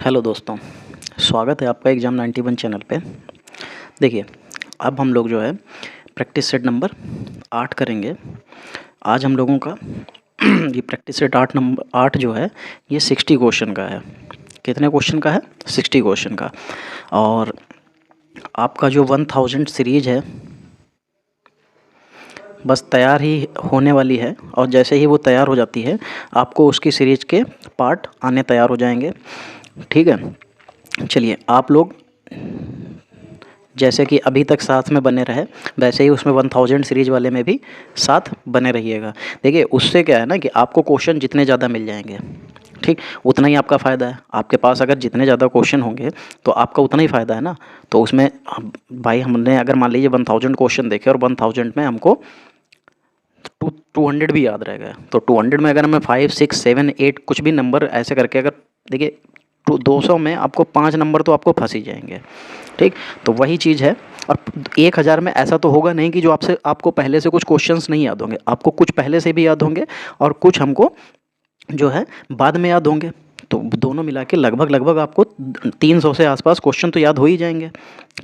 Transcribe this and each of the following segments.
Hello दोस्तों, स्वागत है आपका एग्ज़ाम 91 चैनल पे। देखिए, अब हम लोग जो है प्रैक्टिस सेट नंबर 8 करेंगे। आज हम लोगों का ये प्रैक्टिस सेट 8 जो है ये 60 क्वेश्चन का है। कितने क्वेश्चन का है? 60 क्वेश्चन का। और आपका जो 1000 सीरीज़ है बस तैयार ही होने वाली है, और जैसे ही वो तैयार हो जाती है आपको उसकी सीरीज़ के पार्ट आने तैयार हो जाएंगे। ठीक है, चलिए आप लोग जैसे कि अभी तक साथ में बने रहे वैसे ही उसमें 1000 सीरीज़ वाले में भी साथ बने रहिएगा। देखिए, उससे क्या है ना कि आपको क्वेश्चन जितने ज़्यादा मिल जाएंगे, ठीक, उतना ही आपका फ़ायदा है। आपके पास अगर जितने ज़्यादा क्वेश्चन होंगे तो आपका उतना ही फ़ायदा है ना। तो उसमें भाई हमने अगर मान लीजिए 1000 क्वेश्चन देखे और 1000 में हमको 200 भी याद रह गया, तो 200 में अगर हमें 5, 6, 7, 8 कुछ भी नंबर ऐसे करके अगर देखिए 200 में आपको 5 नंबर तो आपको फंस ही जाएंगे। ठीक, तो वही चीज़ है। और 1000 में ऐसा तो होगा नहीं कि जो आपको पहले से कुछ क्वेश्चंस नहीं याद होंगे। आपको कुछ पहले से भी याद होंगे और कुछ हमको जो है बाद में याद होंगे। तो दोनों मिला के लगभग आपको 300 से आसपास क्वेश्चन तो याद हो ही जाएंगे।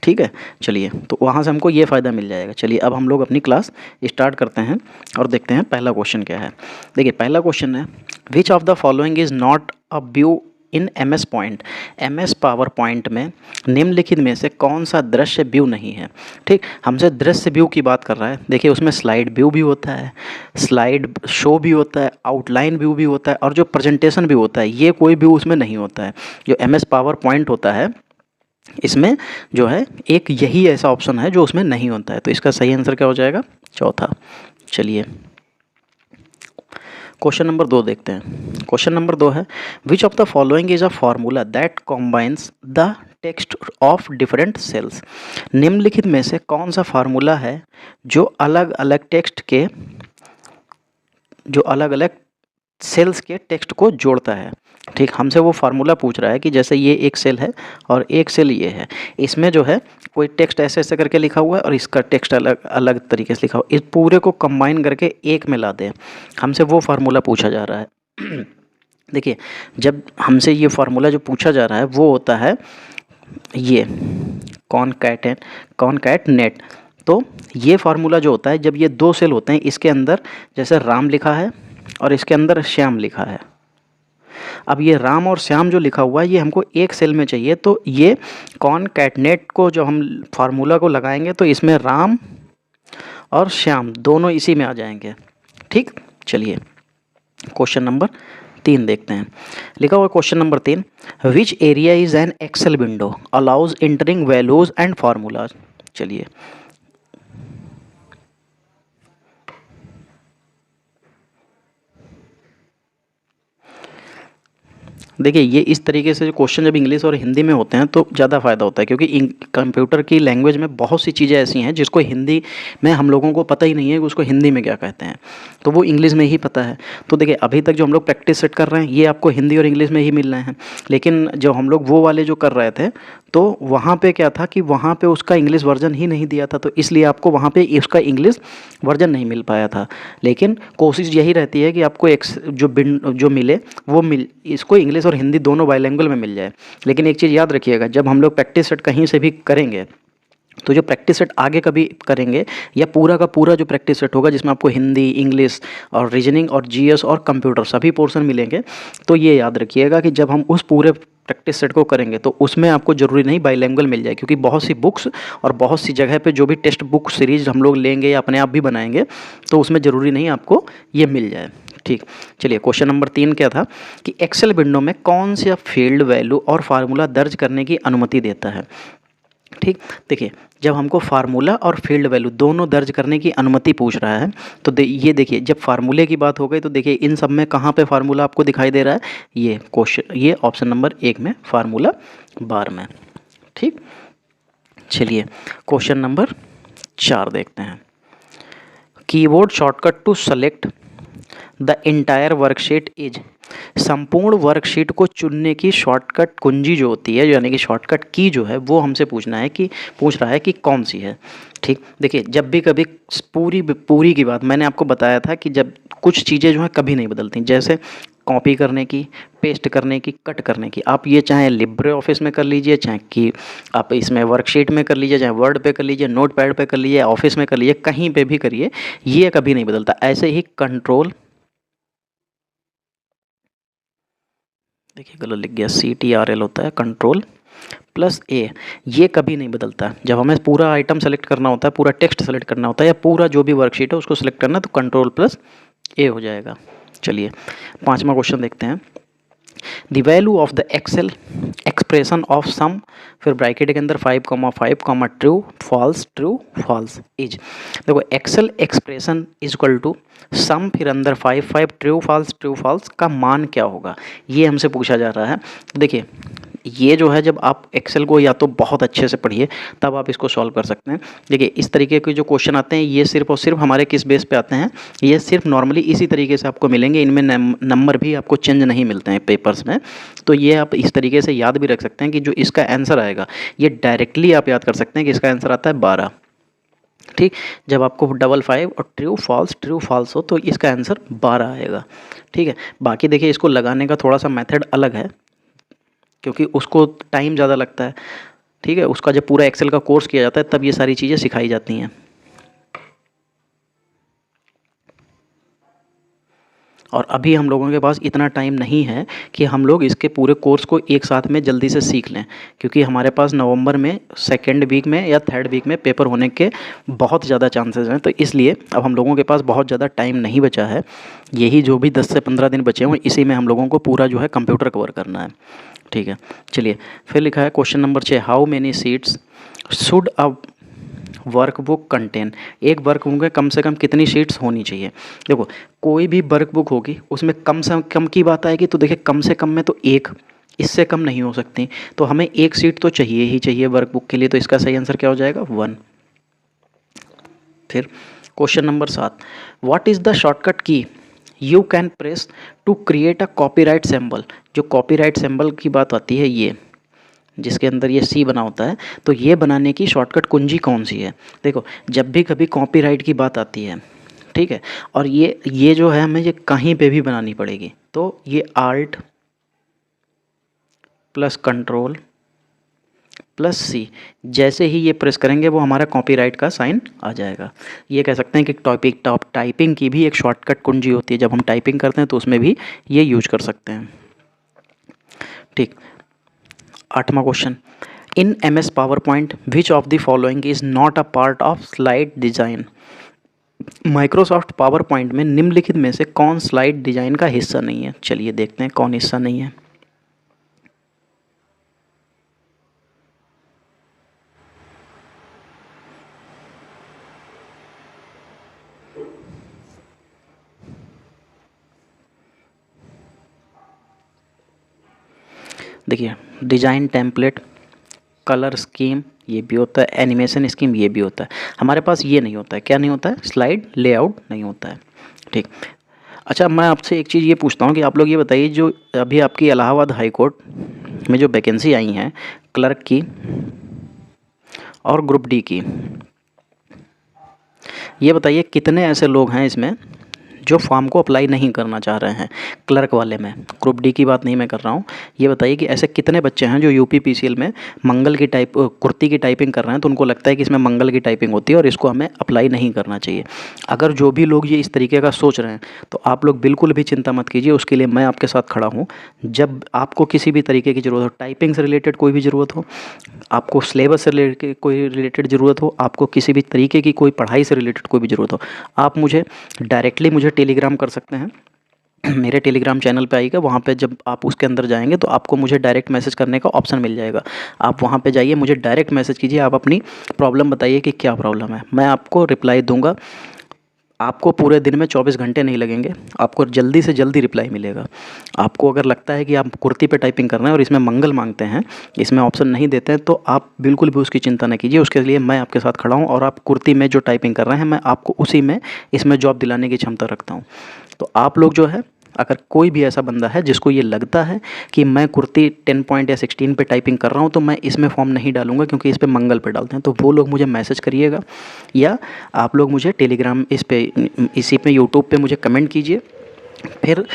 ठीक है, चलिए तो वहाँ से हमको ये फ़ायदा मिल जाएगा। चलिए अब हम लोग अपनी क्लास स्टार्ट करते हैं और देखते हैं पहला क्वेश्चन क्या है। देखिए, पहला क्वेश्चन है, which of the following is not a view in MS point. MS PowerPoint में निम्नलिखित में से कौन सा दृश्य व्यू नहीं है। ठीक, हमसे दृश्य व्यू की बात कर रहा है। देखिए, उसमें स्लाइड व्यू भी होता है, स्लाइड शो भी होता है, आउटलाइन व्यू भी होता है, और जो प्रेजेंटेशन भी होता है, ये कोई व्यू उसमें नहीं होता है। जो MS पावर पॉइंट होता है इसमें जो है एक यही ऐसा ऑप्शन है जो उसमें नहीं होता है। तो इसका सही आंसर क्या हो जाएगा? चौथा। चलिए क्वेश्चन नंबर 2 देखते हैं। क्वेश्चन नंबर 2 है, which of the following is a formula that combines the text of different cells. निम्नलिखित में से कौन सा फार्मूला है जो अलग अलग टेक्स्ट के जो अलग अलग सेल्स के टेक्स्ट को जोड़ता है। ठीक, हमसे वो फार्मूला पूछ रहा है कि जैसे ये एक सेल है और एक सेल ये है, इसमें जो है कोई टेक्स्ट ऐसे ऐसे करके लिखा हुआ है और इसका टेक्स्ट अलग अलग तरीके से लिखा हुआ है, इस पूरे को कंबाइन करके एक में ला दें। हमसे वो फार्मूला पूछा जा रहा है। देखिए, जब हमसे ये फार्मूला जो पूछा जा रहा है वो होता है ये कॉनकैट नेट। तो ये फार्मूला जो होता है, जब ये दो सेल होते हैं, इसके अंदर जैसे राम लिखा है और इसके अंदर श्याम लिखा है। अब ये राम और श्याम जो लिखा हुआ है ये हमको एक सेल में चाहिए, तो ये कॉनकैटनेट को जब हम फार्मूला को लगाएंगे तो इसमें राम और श्याम दोनों इसी में आ जाएंगे। ठीक, चलिए क्वेश्चन नंबर 3 देखते हैं। लिखा हुआ question number 3, which area is an Excel window allows entering values and formulas. चलिए देखिए, ये इस तरीके से जो क्वेश्चन जब इंग्लिश और हिंदी में होते हैं तो ज़्यादा फ़ायदा होता है, क्योंकि कंप्यूटर की लैंग्वेज में बहुत सी चीज़ें ऐसी हैं जिसको हिंदी में हम लोगों को पता ही नहीं है कि उसको हिंदी में क्या कहते हैं, तो वो इंग्लिश में ही पता है। तो देखिए, अभी तक जो हम लोग प्रैक्टिस सेट कर रहे हैं ये आपको हिंदी और इंग्लिश में ही मिल रहे हैं, लेकिन जो हम लोग वो वाले जो कर रहे थे तो वहाँ पे क्या था कि वहाँ पे उसका इंग्लिश वर्जन ही नहीं दिया था, तो इसलिए आपको वहाँ पे उसका इंग्लिश वर्जन नहीं मिल पाया था। लेकिन कोशिश यही रहती है कि आपको एक जो मिले वो इसको इंग्लिश और हिंदी दोनों बाइलिंगुअल में मिल जाए। लेकिन एक चीज़ याद रखिएगा, जब हम लोग प्रैक्टिस सेट कहीं से भी करेंगे तो जो प्रैक्टिस सेट आगे कभी करेंगे या पूरा का पूरा जो प्रैक्टिस सेट होगा जिसमें आपको हिंदी, इंग्लिश और रीजनिंग और GS और कंप्यूटर सभी पोर्शन मिलेंगे, तो ये याद रखिएगा कि जब हम उस पूरे प्रैक्टिस सेट को करेंगे तो उसमें आपको ज़रूरी नहीं बाइलिंगुअल मिल जाए, क्योंकि बहुत सी बुक्स और बहुत सी जगह पे जो भी टेक्स्ट बुक सीरीज़ हम लोग लेंगे या अपने आप भी बनाएंगे तो उसमें ज़रूरी नहीं आपको ये मिल जाए। ठीक, चलिए क्वेश्चन नंबर 3 क्या था कि एक्सेल विंडो में कौन सा फील्ड, वैल्यू और फार्मूला दर्ज करने की अनुमति देता है। ठीक, देखिए, जब हमको फार्मूला और फील्ड वैल्यू दोनों दर्ज करने की अनुमति पूछ रहा है तो ये देखिए, जब फार्मूले की बात हो गई तो देखिए इन सब में कहाँ पे फार्मूला आपको दिखाई दे रहा है, ये क्वेश्चन, ये ऑप्शन नंबर 1 में फार्मूला बार में। ठीक, चलिए क्वेश्चन नंबर 4 देखते हैं। Keyboard shortcut to select the entire worksheet is. संपूर्ण वर्कशीट को चुनने की शॉर्टकट कुंजी जो होती है, यानी कि शॉर्टकट की जो है वो हमसे पूछ रहा है कि कौन सी है। ठीक, देखिए, जब भी कभी पूरी की बात मैंने आपको बताया था कि जब कुछ चीज़ें जो है कभी नहीं बदलती, जैसे कॉपी करने की, पेस्ट करने की, कट करने की। आप ये चाहे लिब्रे ऑफिस में कर लीजिए, चाहे कि आप इसमें वर्कशीट में कर लीजिए, चाहे वर्ड पे कर लीजिए, नोट पैड पे कर लीजिए, ऑफिस में कर लीजिए, कहीं पे भी करिए, ये कभी नहीं बदलता। ऐसे ही कंट्रोल, देखिए गलत लिख गया, CTRL होता है कंट्रोल प्लस ए, ये कभी नहीं बदलता। जब हमें पूरा आइटम सेलेक्ट करना होता है, पूरा टेक्स्ट सेलेक्ट करना होता है, या पूरा जो भी वर्कशीट है उसको सेलेक्ट करना है, तो कंट्रोल प्लस ए हो जाएगा। चलिए 5वां क्वेश्चन देखते हैं। The value of the Excel expression of sum, फिर ब्रैकेट के अंदर 5,5, ट्रू फॉल्स इज। देखो Excel expression is equal to sum, फिर अंदर 5 ट्रू फॉल्स का मान क्या होगा, ये हमसे पूछा जा रहा है। देखिए ये जो है, जब आप एक्सेल को या तो बहुत अच्छे से पढ़िए तब आप इसको सॉल्व कर सकते हैं। देखिए इस तरीके के जो क्वेश्चन आते हैं, ये सिर्फ और सिर्फ हमारे किस बेस पे आते हैं, ये सिर्फ नॉर्मली इसी तरीके से आपको मिलेंगे, इनमें नंबर भी आपको चेंज नहीं मिलते हैं पेपर्स में। तो ये आप इस तरीके से याद भी रख सकते हैं कि जो इसका आंसर आएगा, ये डायरेक्टली आप याद कर सकते हैं कि इसका आंसर आता है 12। ठीक, जब आपको 55 और ट्रू फॉल्स हो तो इसका आंसर 12 आएगा। ठीक है, बाकी देखिए इसको लगाने का थोड़ा सा मेथड अलग है, क्योंकि उसको टाइम ज़्यादा लगता है। ठीक है, उसका जब पूरा एक्सेल का कोर्स किया जाता है तब ये सारी चीज़ें सिखाई जाती हैं। और अभी हम लोगों के पास इतना टाइम नहीं है कि हम लोग इसके पूरे कोर्स को एक साथ में जल्दी से सीख लें, क्योंकि हमारे पास नवंबर में 2nd वीक में या 3rd वीक में पेपर होने के बहुत ज़्यादा चांसेस हैं। तो इसलिए अब हम लोगों के पास बहुत ज़्यादा टाइम नहीं बचा है। यही जो भी 10 से 15 दिन बचे हुए, इसी में हम लोगों को पूरा जो है कंप्यूटर कवर करना है। ठीक है, चलिए फिर लिखा है question number 6, how many seats should a workbook contain. एक वर्कबुक में कम से कम कितनी शीट्स होनी चाहिए। देखो कोई भी वर्कबुक होगी उसमें कम से कम की बात आएगी, तो देखिए कम से कम में तो एक, इससे कम नहीं हो सकती, तो हमें एक सीट तो चाहिए ही चाहिए वर्कबुक के लिए। तो इसका सही आंसर क्या हो जाएगा, 1। फिर question number 7, what is the shortcut key you can press to create a copyright symbol. जो कॉपीराइट सिंबल की बात आती है, ये जिसके अंदर ये सी बना होता है, तो ये बनाने की शॉर्टकट कुंजी कौन सी है। देखो जब भी कभी कॉपीराइट की बात आती है, ठीक है, और ये जो है हमें ये कहीं पे भी बनानी पड़ेगी, तो ये आल्ट प्लस कंट्रोल प्लस सी, जैसे ही ये प्रेस करेंगे वो हमारा कॉपीराइट का साइन आ जाएगा। ये कह सकते हैं कि टाइपिंग की भी एक शॉर्टकट कुंजी होती है, जब हम टाइपिंग करते हैं तो उसमें भी ये यूज कर सकते हैं। ठीक, 8वां question, in MS PowerPoint which of the following is not a part of slide design. Microsoft PowerPoint में निम्नलिखित में से कौन स्लाइड डिज़ाइन का हिस्सा नहीं है। चलिए देखते हैं कौन हिस्सा नहीं है। देखिए डिज़ाइन टेम्पलेट, कलर स्कीम ये भी होता है, एनिमेशन स्कीम ये भी होता है। हमारे पास ये नहीं होता है, क्या नहीं होता है, स्लाइड लेआउट नहीं होता है। ठीक, अच्छा मैं आपसे एक चीज़ ये पूछता हूँ कि आप लोग ये बताइए, जो अभी आपकी इलाहाबाद हाई कोर्ट में जो वैकेंसी आई हैं क्लर्क की और ग्रुप डी की, ये बताइए कितने ऐसे लोग हैं इसमें जो फॉर्म को अप्लाई नहीं करना चाह रहे हैं। क्लर्क वाले में, ग्रुप डी की बात नहीं मैं कर रहा हूँ। ये बताइए कि ऐसे कितने बच्चे हैं जो UPPCL में मंगल की कुर्ती की टाइपिंग कर रहे हैं, तो उनको लगता है कि इसमें मंगल की टाइपिंग होती है और इसको हमें अप्लाई नहीं करना चाहिए। अगर जो भी लोग ये इस तरीके का सोच रहे हैं, तो आप लोग बिल्कुल भी चिंता मत कीजिए, उसके लिए मैं आपके साथ खड़ा हूँ। जब आपको किसी भी तरीके की ज़रूरत हो, टाइपिंग से रिलेटेड कोई भी ज़रूरत हो, आपको सिलेबस से रिलेटेड कोई ज़रूरत हो, आपको किसी भी तरीके की कोई पढ़ाई से रिलेटेड कोई भी ज़रूरत हो, आप मुझे डायरेक्टली टेलीग्राम कर सकते हैं। मेरे टेलीग्राम चैनल पे आइएगा, वहाँ पे जब आप उसके अंदर जाएंगे तो आपको मुझे डायरेक्ट मैसेज करने का ऑप्शन मिल जाएगा। आप वहाँ पे जाइए, मुझे डायरेक्ट मैसेज कीजिए, आप अपनी प्रॉब्लम बताइए कि क्या प्रॉब्लम है, मैं आपको रिप्लाई दूंगा। आपको पूरे दिन में 24 घंटे नहीं लगेंगे, आपको जल्दी से जल्दी रिप्लाई मिलेगा। आपको अगर लगता है कि आप कुर्ती पे टाइपिंग कर रहे हैं और इसमें मंगल मांगते हैं, इसमें ऑप्शन नहीं देते हैं, तो आप बिल्कुल भी उसकी चिंता न कीजिए। उसके लिए मैं आपके साथ खड़ा हूँ, और आप कुर्ती में जो टाइपिंग कर रहे हैं, मैं आपको उसी में इसमें जॉब दिलाने की क्षमता रखता हूँ। तो आप लोग जो है, अगर कोई भी ऐसा बंदा है जिसको ये लगता है कि मैं कुर्ती 10 पॉइंट या 16 पे टाइपिंग कर रहा हूँ, तो मैं इसमें फॉर्म नहीं डालूंगा क्योंकि इस पे मंगल पे डालते हैं, तो वो लोग मुझे मैसेज करिएगा, या आप लोग मुझे टेलीग्राम इसी पे यूट्यूब पे मुझे कमेंट कीजिए। फिर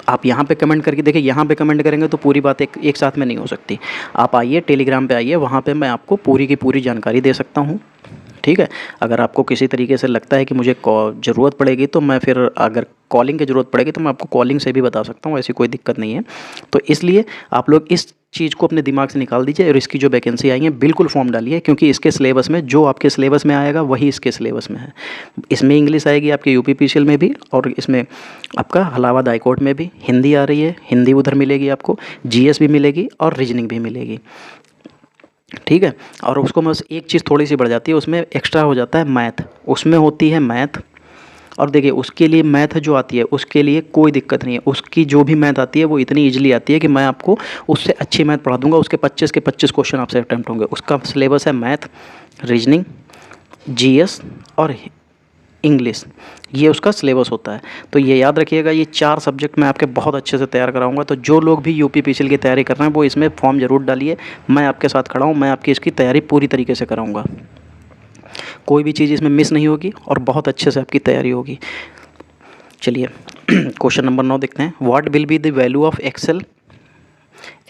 आप यहाँ पे कमेंट करके देखिए, यहाँ पे कमेंट करेंगे तो पूरी बात एक साथ में नहीं हो सकती। आप आइए टेलीग्राम पे आइए, वहाँ पे मैं आपको पूरी की पूरी जानकारी दे सकता हूँ, ठीक है। अगर आपको किसी तरीके से लगता है कि मुझे ज़रूरत पड़ेगी तो मैं फिर, अगर कॉलिंग की ज़रूरत पड़ेगी तो मैं आपको कॉलिंग से भी बता सकता हूँ, ऐसी कोई दिक्कत नहीं है। तो इसलिए आप लोग इस चीज़ को अपने दिमाग से निकाल दीजिए और इसकी जो वैकेंसी आई है बिल्कुल फॉर्म डालिए, क्योंकि इसके सिलेबस में जो आपके सिलेबस में आएगा वही इसके सिलेबस में है। इसमें इंग्लिश आएगी आपके यूपीपीसीएल में भी, और इसमें आपका इलाहाबाद हाई कोर्ट में भी हिंदी आ रही है, हिंदी उधर मिलेगी आपको, जीएस भी मिलेगी और रीजनिंग भी मिलेगी, ठीक है। और उसको बस एक चीज़ थोड़ी सी बढ़ जाती है, उसमें एक्स्ट्रा हो जाता है मैथ, उसमें होती है मैथ। और देखिए उसके लिए मैथ जो आती है उसके लिए कोई दिक्कत नहीं है, उसकी जो भी मैथ आती है वो इतनी ईजिली आती है कि मैं आपको उससे अच्छी मैथ पढ़ा दूंगा। उसके 25 के 25 क्वेश्चन आपसे अटैम्प्ट होंगे। उसका सिलेबस है मैथ, रीजनिंग, जीएस और इंग्लिश, ये उसका सिलेबस होता है। तो ये याद रखिएगा, ये 4 सब्जेक्ट मैं आपके बहुत अच्छे से तैयार कराऊंगा। तो जो लोग भी यूपीपीसीएल की तैयारी कर रहे हैं वो इसमें फॉर्म ज़रूर डालिए, मैं आपके साथ खड़ा हूँ, मैं आपकी इसकी तैयारी पूरी तरीके से कराऊँगा, कोई भी चीज़ इसमें मिस नहीं होगी और बहुत अच्छे से आपकी तैयारी होगी। चलिए क्वेश्चन नंबर 9 देखते हैं। What will be the value of Excel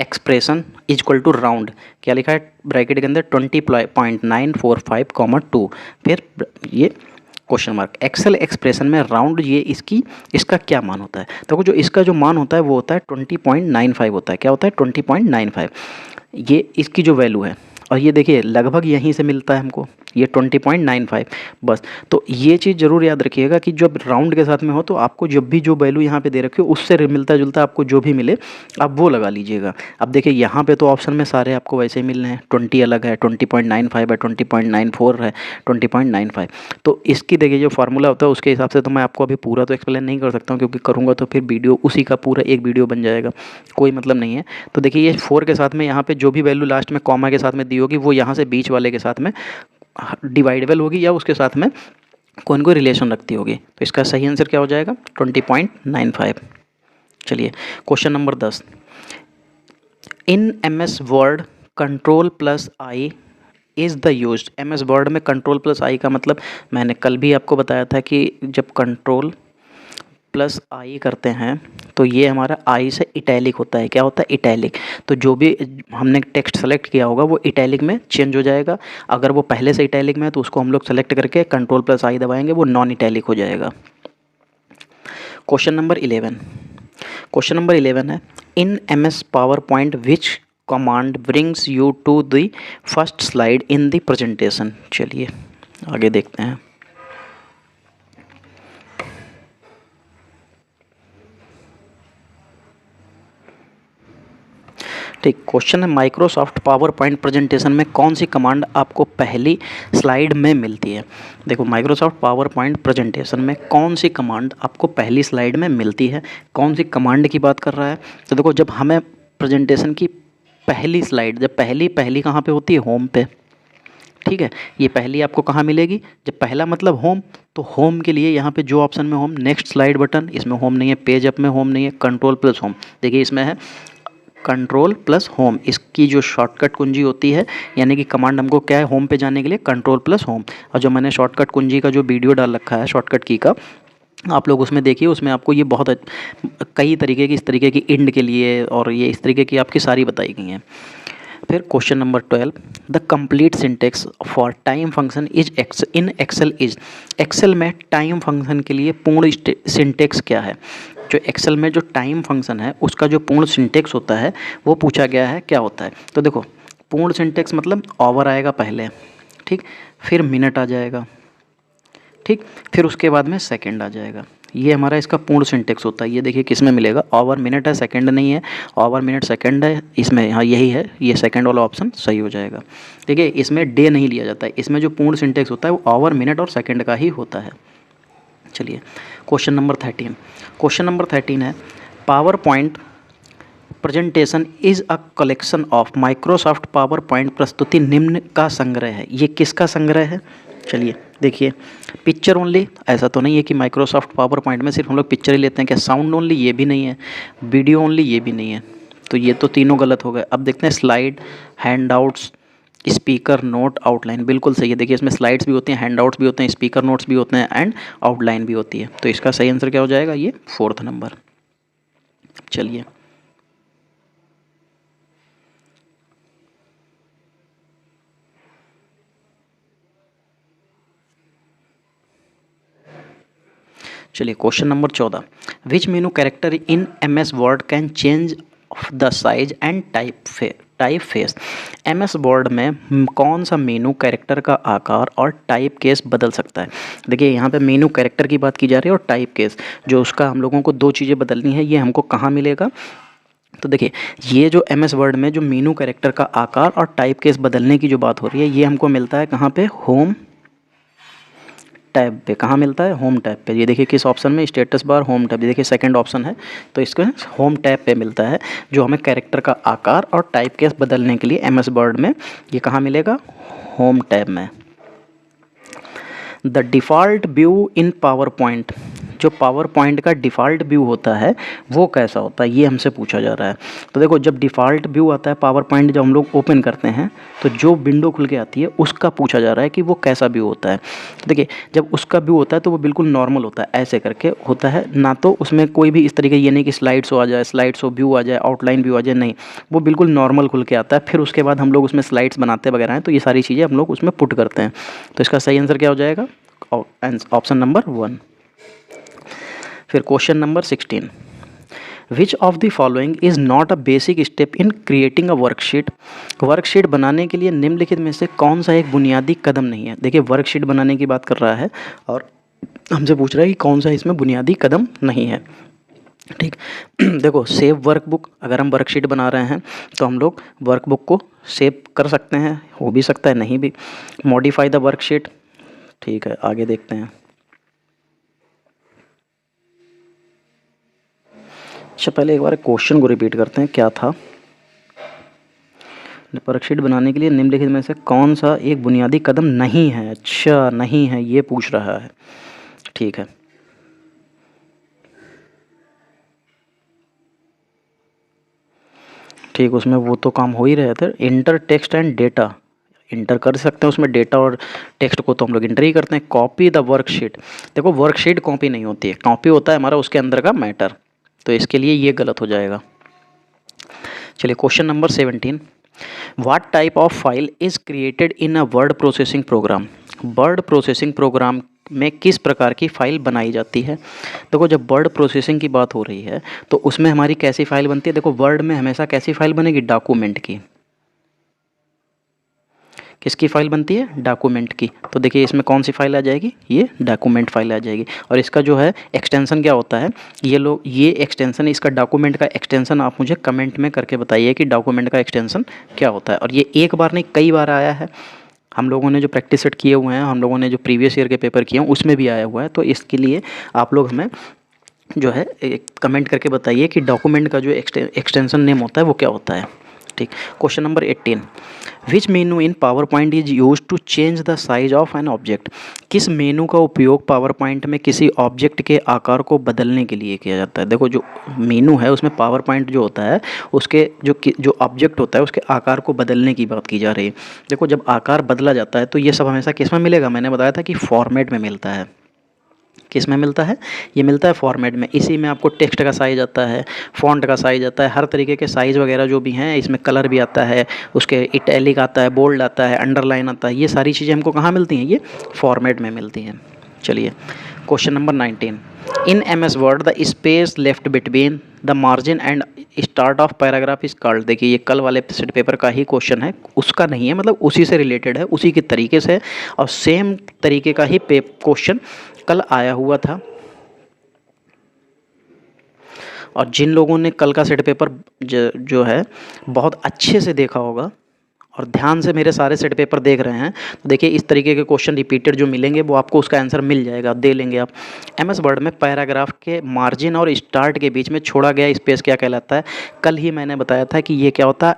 expression is equal to round, क्या लिखा है ब्रैकेट के अंदर 20.945, 2, फिर ये क्वेश्चन मार्क। एक्सेल एक्सप्रेशन में राउंड, ये इसका क्या मान होता है? देखो जो इसका जो मान होता है वो होता है 20.95 होता है। क्या होता है? 20.95, ये इसकी जो वैल्यू है। और ये देखिए लगभग यहीं से मिलता है हमको, ये 20.95 बस। तो ये चीज़ ज़रूर याद रखिएगा कि जब राउंड के साथ में हो तो आपको जब भी जो वैल्यू यहाँ पे दे रखी हो उससे मिलता जुलता आपको जो भी मिले आप वो लगा लीजिएगा। अब देखिए यहाँ पे तो ऑप्शन में सारे आपको वैसे ही मिल रहे हैं, 20 अलग है, 20.95 है, 20.94 है, 20.95। तो इसकी देखिए जो फार्मूला होता है उसके हिसाब से तो मैं आपको अभी पूरा तो एक्सप्लेन नहीं कर सकता हूँ, क्योंकि करूँगा तो फिर वीडियो उसी का पूरा एक वीडियो बन जाएगा, कोई मतलब नहीं है। तो देखिए ये 4 के साथ में यहाँ पे जो भी वैल्यू लास्ट में कॉमा के साथ में दी होगी वो यहाँ से बीच वाले के साथ में डिवाइडेबल होगी या उसके साथ में कोई कोई रिलेशन रखती होगी। तो इसका सही आंसर क्या हो जाएगा? 20.95। चलिए question number 10। In MS word control plus I is the used. MS word में कंट्रोल प्लस आई का मतलब मैंने कल भी आपको बताया था कि जब कंट्रोल प्लस आई करते हैं तो ये हमारा आई से इटैलिक होता है। क्या होता है? इटैलिक। तो जो भी हमने टेक्स्ट सेलेक्ट किया होगा वो इटैलिक में चेंज हो जाएगा। अगर वो पहले से इटैलिक में है तो उसको हम लोग सेलेक्ट करके कंट्रोल प्लस आई दबाएंगे, वो नॉन इटैलिक हो जाएगा। Question number 11। क्वेश्चन नंबर 11 है, in MS PowerPoint which command brings you to the first slide in the presentation. चलिए आगे देखते हैं। ठीक, क्वेश्चन है माइक्रोसॉफ्ट पावर पॉइंट प्रेजेंटेशन में कौन सी कमांड आपको पहली स्लाइड में मिलती है? देखो माइक्रोसॉफ्ट पावर पॉइंट प्रेजेंटेशन में कौन सी कमांड आपको पहली स्लाइड में मिलती है? कौन सी कमांड की बात कर रहा है? तो देखो जब हमें प्रेजेंटेशन की पहली स्लाइड, जब पहली कहाँ पे होती है? होम पे, ठीक है। ये पहली आपको कहाँ मिलेगी? जब पहला मतलब होम, तो होम के लिए यहाँ पे जो ऑप्शन में होम, नेक्स्ट स्लाइड बटन, इसमें होम नहीं है, पेज अप में होम नहीं है, कंट्रोल प्लस होम, देखिए इसमें है कंट्रोल प्लस होम। इसकी जो शॉर्टकट कुंजी होती है, यानी कि कमांड हमको क्या है होम पे जाने के लिए? Control plus home. और जो मैंने शॉर्टकट कुंजी का जो वीडियो डाल रखा है शॉर्टकट की का, आप लोग उसमें देखिए, उसमें आपको ये बहुत कई तरीके की, इस तरीके की इंड के लिए और ये इस तरीके की आपकी सारी बताई गई हैं। फिर question number 12, the complete syntax for time function is in Excel is. Excel में टाइम फंक्शन के लिए पूर्ण सिंटेक्स क्या है? जो एक्सेल में जो टाइम फंक्शन है उसका जो पूर्ण सिंटेक्स होता है वो पूछा गया है, क्या होता है? तो देखो पूर्ण सिंटेक्स मतलब ओवर आएगा पहले, ठीक, फिर मिनट आ जाएगा, ठीक, फिर उसके बाद में सेकंड आ जाएगा। ये हमारा इसका पूर्ण सिंटेक्स होता है। ये देखिए किस में मिलेगा? ओवर मिनट है, सेकंड नहीं है, ओवर मिनट सेकंड है, इसमें हाँ यही है, ये सेकंड वाला ऑप्शन सही हो जाएगा। देखिए इसमें डे नहीं लिया जाता है, इसमें जो पूर्ण सिंटेक्स होता है वो ओवर मिनट और सेकंड का ही होता है। चलिए क्वेश्चन नंबर 13। क्वेश्चन नंबर 13 है, power point presentation is a collection of Microsoft power point प्रस्तुति निम्न का संग्रह है। ये किसका संग्रह है? चलिए देखिए, पिक्चर ओनली, ऐसा तो नहीं है कि माइक्रोसॉफ्ट पावर पॉइंट में सिर्फ हम लोग पिक्चर ही लेते हैं। क्या साउंड ओनली? ये भी नहीं है। Video only? ये भी नहीं है। तो ये तो तीनों गलत हो गए। अब देखते हैं slide, handouts, speaker, note, outline, बिल्कुल सही है। देखिए इसमें स्लाइड्स भी होती हैं, हैंडआउट्स भी होते हैं, स्पीकर नोट्स भी होते हैं एंड आउटलाइन भी होती है। तो इसका सही आंसर क्या हो जाएगा? ये 4th नंबर। चलिए question number 14, which menu character in MS word can change the size and type face. MS word में कौन सा मेनू कैरेक्टर का आकार और टाइप केस बदल सकता है। देखिए यहाँ पे मेनू कैरेक्टर की बात की जा रही है और टाइप केस, जो उसका हम लोगों को दो चीज़ें बदलनी है, ये हमको कहाँ मिलेगा। तो देखिए ये जो MS वर्ड में जो मेनू कैरेक्टर का आकार और टाइप केस बदलने की जो बात हो रही है, ये हमको मिलता है कहाँ पे, होम टैब पे। कहाँ मिलता है, होम टैब पे। ये देखिए किस ऑप्शन में, स्टेटस बार होम टैब, देखिए सेकंड ऑप्शन है, तो इसको होम टैब पे मिलता है, जो हमें कैरेक्टर का आकार और टाइप केस बदलने के लिए MS वर्ड में ये कहाँ मिलेगा, होम टैब में। The default view in power point, जो पावर पॉइंट का डिफ़ॉल्ट व्यू होता है वो कैसा होता है, ये हमसे पूछा जा रहा है। तो देखो जब डिफ़ॉल्ट व्यू आता है पावर पॉइंट, जब हम लोग ओपन करते हैं तो जो विंडो खुल के आती है उसका पूछा जा रहा है कि वो कैसा व्यू होता है। तो देखिए जब उसका व्यू होता है तो वो बिल्कुल नॉर्मल होता है, ऐसे करके होता है ना, तो उसमें कोई भी इस तरीके ये नहीं कि स्लाइड शो आ जाए, स्लाइड शो व्यू आ जाए, आउटलाइन व्यू आ जाए, नहीं, वो बिल्कुल नॉर्मल खुल के आता है। फिर उसके बाद हम लोग उसमें स्लाइड्स बनाते वगैरह हैं, तो ये सारी चीज़ें हम लोग उसमें पुट करते हैं। तो इसका सही आंसर क्या हो जाएगा, ऑप्शन नंबर 1। फिर question number 16, which of the following is not a basic step in creating a worksheet. Worksheet बनाने के लिए निम्नलिखित में से कौन सा एक बुनियादी कदम नहीं है। देखिए वर्कशीट बनाने की बात कर रहा है और हमसे पूछ रहा है कि कौन सा इसमें बुनियादी कदम नहीं है। ठीक देखो सेव वर्कबुक, अगर हम वर्कशीट बना रहे हैं तो हम लोग वर्कबुक को सेव कर सकते हैं, हो भी सकता है नहीं भी। मॉडिफाई द वर्कशीट, ठीक है आगे देखते हैं। अच्छा पहले एक बार क्वेश्चन को रिपीट करते हैं, क्या था। वर्कशीट बनाने के लिए निम्नलिखित में से कौन सा एक बुनियादी कदम नहीं है। अच्छा नहीं है ये पूछ रहा है, ठीक है। ठीक उसमें वो तो काम हो ही रहे थे, inter text and data, inter कर सकते हैं उसमें, डेटा और टेक्स्ट को तो हम लोग इंटर ही करते हैं। कॉपी द वर्कशीट, देखो वर्कशीट कॉपी नहीं होती है, कॉपी होता है हमारा उसके अंदर का मैटर, तो इसके लिए ये गलत हो जाएगा। चलिए question number 17, what type of file is created in a word processing program. Word processing program में किस प्रकार की फ़ाइल बनाई जाती है। देखो जब वर्ड प्रोसेसिंग की बात हो रही है तो उसमें हमारी कैसी फ़ाइल बनती है। देखो वर्ड में हमेशा कैसी फ़ाइल बनेगी, डॉक्यूमेंट की। किसकी फ़ाइल बनती है, डॉक्यूमेंट की। तो देखिए इसमें कौन सी फ़ाइल आ जाएगी, ये डॉक्यूमेंट फ़ाइल आ जाएगी। और इसका जो है एक्सटेंशन क्या होता है, ये एक्सटेंशन, इसका डॉक्यूमेंट का एक्सटेंशन आप मुझे कमेंट में करके बताइए कि डॉक्यूमेंट का एक्सटेंशन क्या होता है। और ये एक बार नहीं कई बार आया है, हम लोगों ने जो प्रैक्टिस सेट किए हुए हैं, हम लोगों ने जो प्रीवियस ईयर के पेपर किए हैं उसमें भी आया हुआ है। तो इसके लिए आप लोग हमें जो है कमेंट करके बताइए कि डॉक्यूमेंट का जो एक्सटेंशन नेम होता है वो क्या होता है। ठीक question number 18, which menu in PowerPoint is use to change the size of an object. किस मेनू का उपयोग पावर पॉइंट में किसी ऑब्जेक्ट के आकार को बदलने के लिए किया जाता है। देखो जो मेनू है उसमें पावर पॉइंट जो होता है उसके जो ऑब्जेक्ट होता है उसके आकार को बदलने की बात की जा रही है। देखो जब आकार बदला जाता है तो ये सब हमेशा किस में मिलेगा, मैंने बताया था कि फॉर्मेट में मिलता है। किस में मिलता है, ये मिलता है फॉर्मेट में। इसी में आपको टेक्स्ट का साइज़ आता है, फ़ॉन्ट का साइज़ आता है, हर तरीके के साइज़ वगैरह जो भी हैं, इसमें कलर भी आता है, उसके इटैलिक आता है, बोल्ड आता है, अंडरलाइन आता है, ये सारी चीज़ें हमको कहाँ मिलती हैं, ये फॉर्मेट में मिलती हैं। चलिए question number 19, in MS word the space left between the margin and start of paragraph is called. देखिए ये कल वाले सेट पेपर का ही क्वेश्चन है, उसका नहीं है, मतलब उसी से रिलेटेड है, उसी के तरीके से और सेम तरीके का ही क्वेश्चन कल आया हुआ था। और जिन लोगों ने कल का सेट पेपर जो है बहुत अच्छे से देखा होगा और ध्यान से मेरे सारे सेट पेपर देख रहे हैं तो देखिए इस तरीके के क्वेश्चन रिपीटेड जो मिलेंगे वो आपको उसका आंसर मिल जाएगा, दे लेंगे आप। MS वर्ड में पैराग्राफ के मार्जिन और स्टार्ट के बीच में छोड़ा गया स्पेस क्या कहलाता है। कल ही मैंने बताया था कि ये क्या होता है,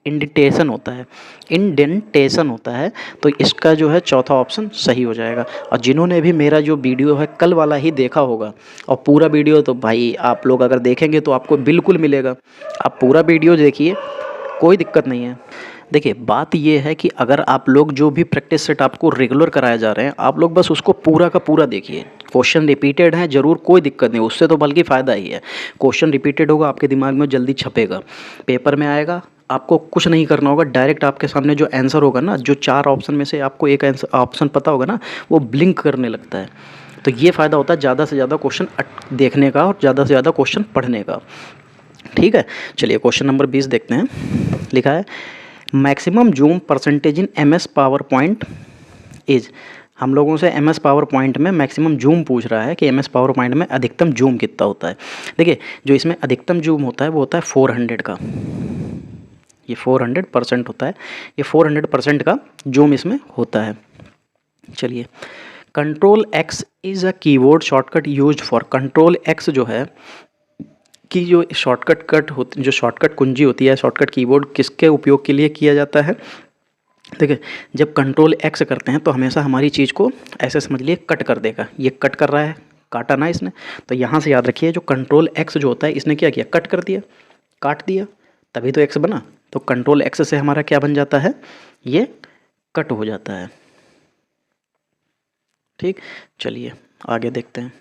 इंडेंटेशन होता है, इंडेंटेशन होता है। तो इसका जो है चौथा ऑप्शन सही हो जाएगा। और जिन्होंने भी मेरा जो वीडियो है कल वाला ही देखा होगा, और पूरा वीडियो तो भाई आप लोग अगर देखेंगे तो आपको बिल्कुल मिलेगा, आप पूरा वीडियो देखिए कोई दिक्कत नहीं है। देखिए बात ये है कि अगर आप लोग जो भी प्रैक्टिस सेट आपको रेगुलर कराए जा रहे हैं, आप लोग बस उसको पूरा का पूरा देखिए। क्वेश्चन रिपीटेड हैं ज़रूर, कोई दिक्कत नहीं, उससे तो बल्कि फ़ायदा ही है। क्वेश्चन रिपीटेड होगा, आपके दिमाग में जल्दी छपेगा, पेपर में आएगा, आपको कुछ नहीं करना होगा, डायरेक्ट आपके सामने जो आंसर होगा ना, जो 4 ऑप्शन में से आपको एक आंसर ऑप्शन पता होगा ना, वो ब्लिंक करने लगता है। तो ये फ़ायदा होता है ज़्यादा से ज़्यादा क्वेश्चन देखने का और ज़्यादा से ज़्यादा क्वेश्चन पढ़ने का। ठीक है, चलिए क्वेश्चन नंबर 20 देखते हैं। लिखा है maximum zoom percentage in M S PowerPoint is. हम लोगों से एम एस पावर पॉइंट में मैक्सिमम जूम पूछ रहा है कि एम एस पावर पॉइंट में अधिकतम जूम कितना होता है। देखिए जो इसमें अधिकतम जूम होता है वो होता है 400 का, ये 400% होता है, ये 400% का जूम इसमें होता है। चलिए control x is a keyboard shortcut use for. Control x जो है कि जो शॉर्टकट कुंजी होती है, शॉर्टकट कीबोर्ड किसके उपयोग के लिए किया जाता है। देखिए जब कंट्रोल एक्स करते हैं तो हमेशा हमारी चीज़ को ऐसे समझ लिए कट कर देगा। ये कट कर रहा है, काटा ना इसने, तो यहाँ से याद रखिए जो कंट्रोल एक्स जो होता है इसने क्या किया, कट कर दिया, काट दिया, तभी तो एक्स बना। तो कंट्रोल एक्स से हमारा क्या बन जाता है, ये कट हो जाता है। ठीक, चलिए आगे देखते हैं।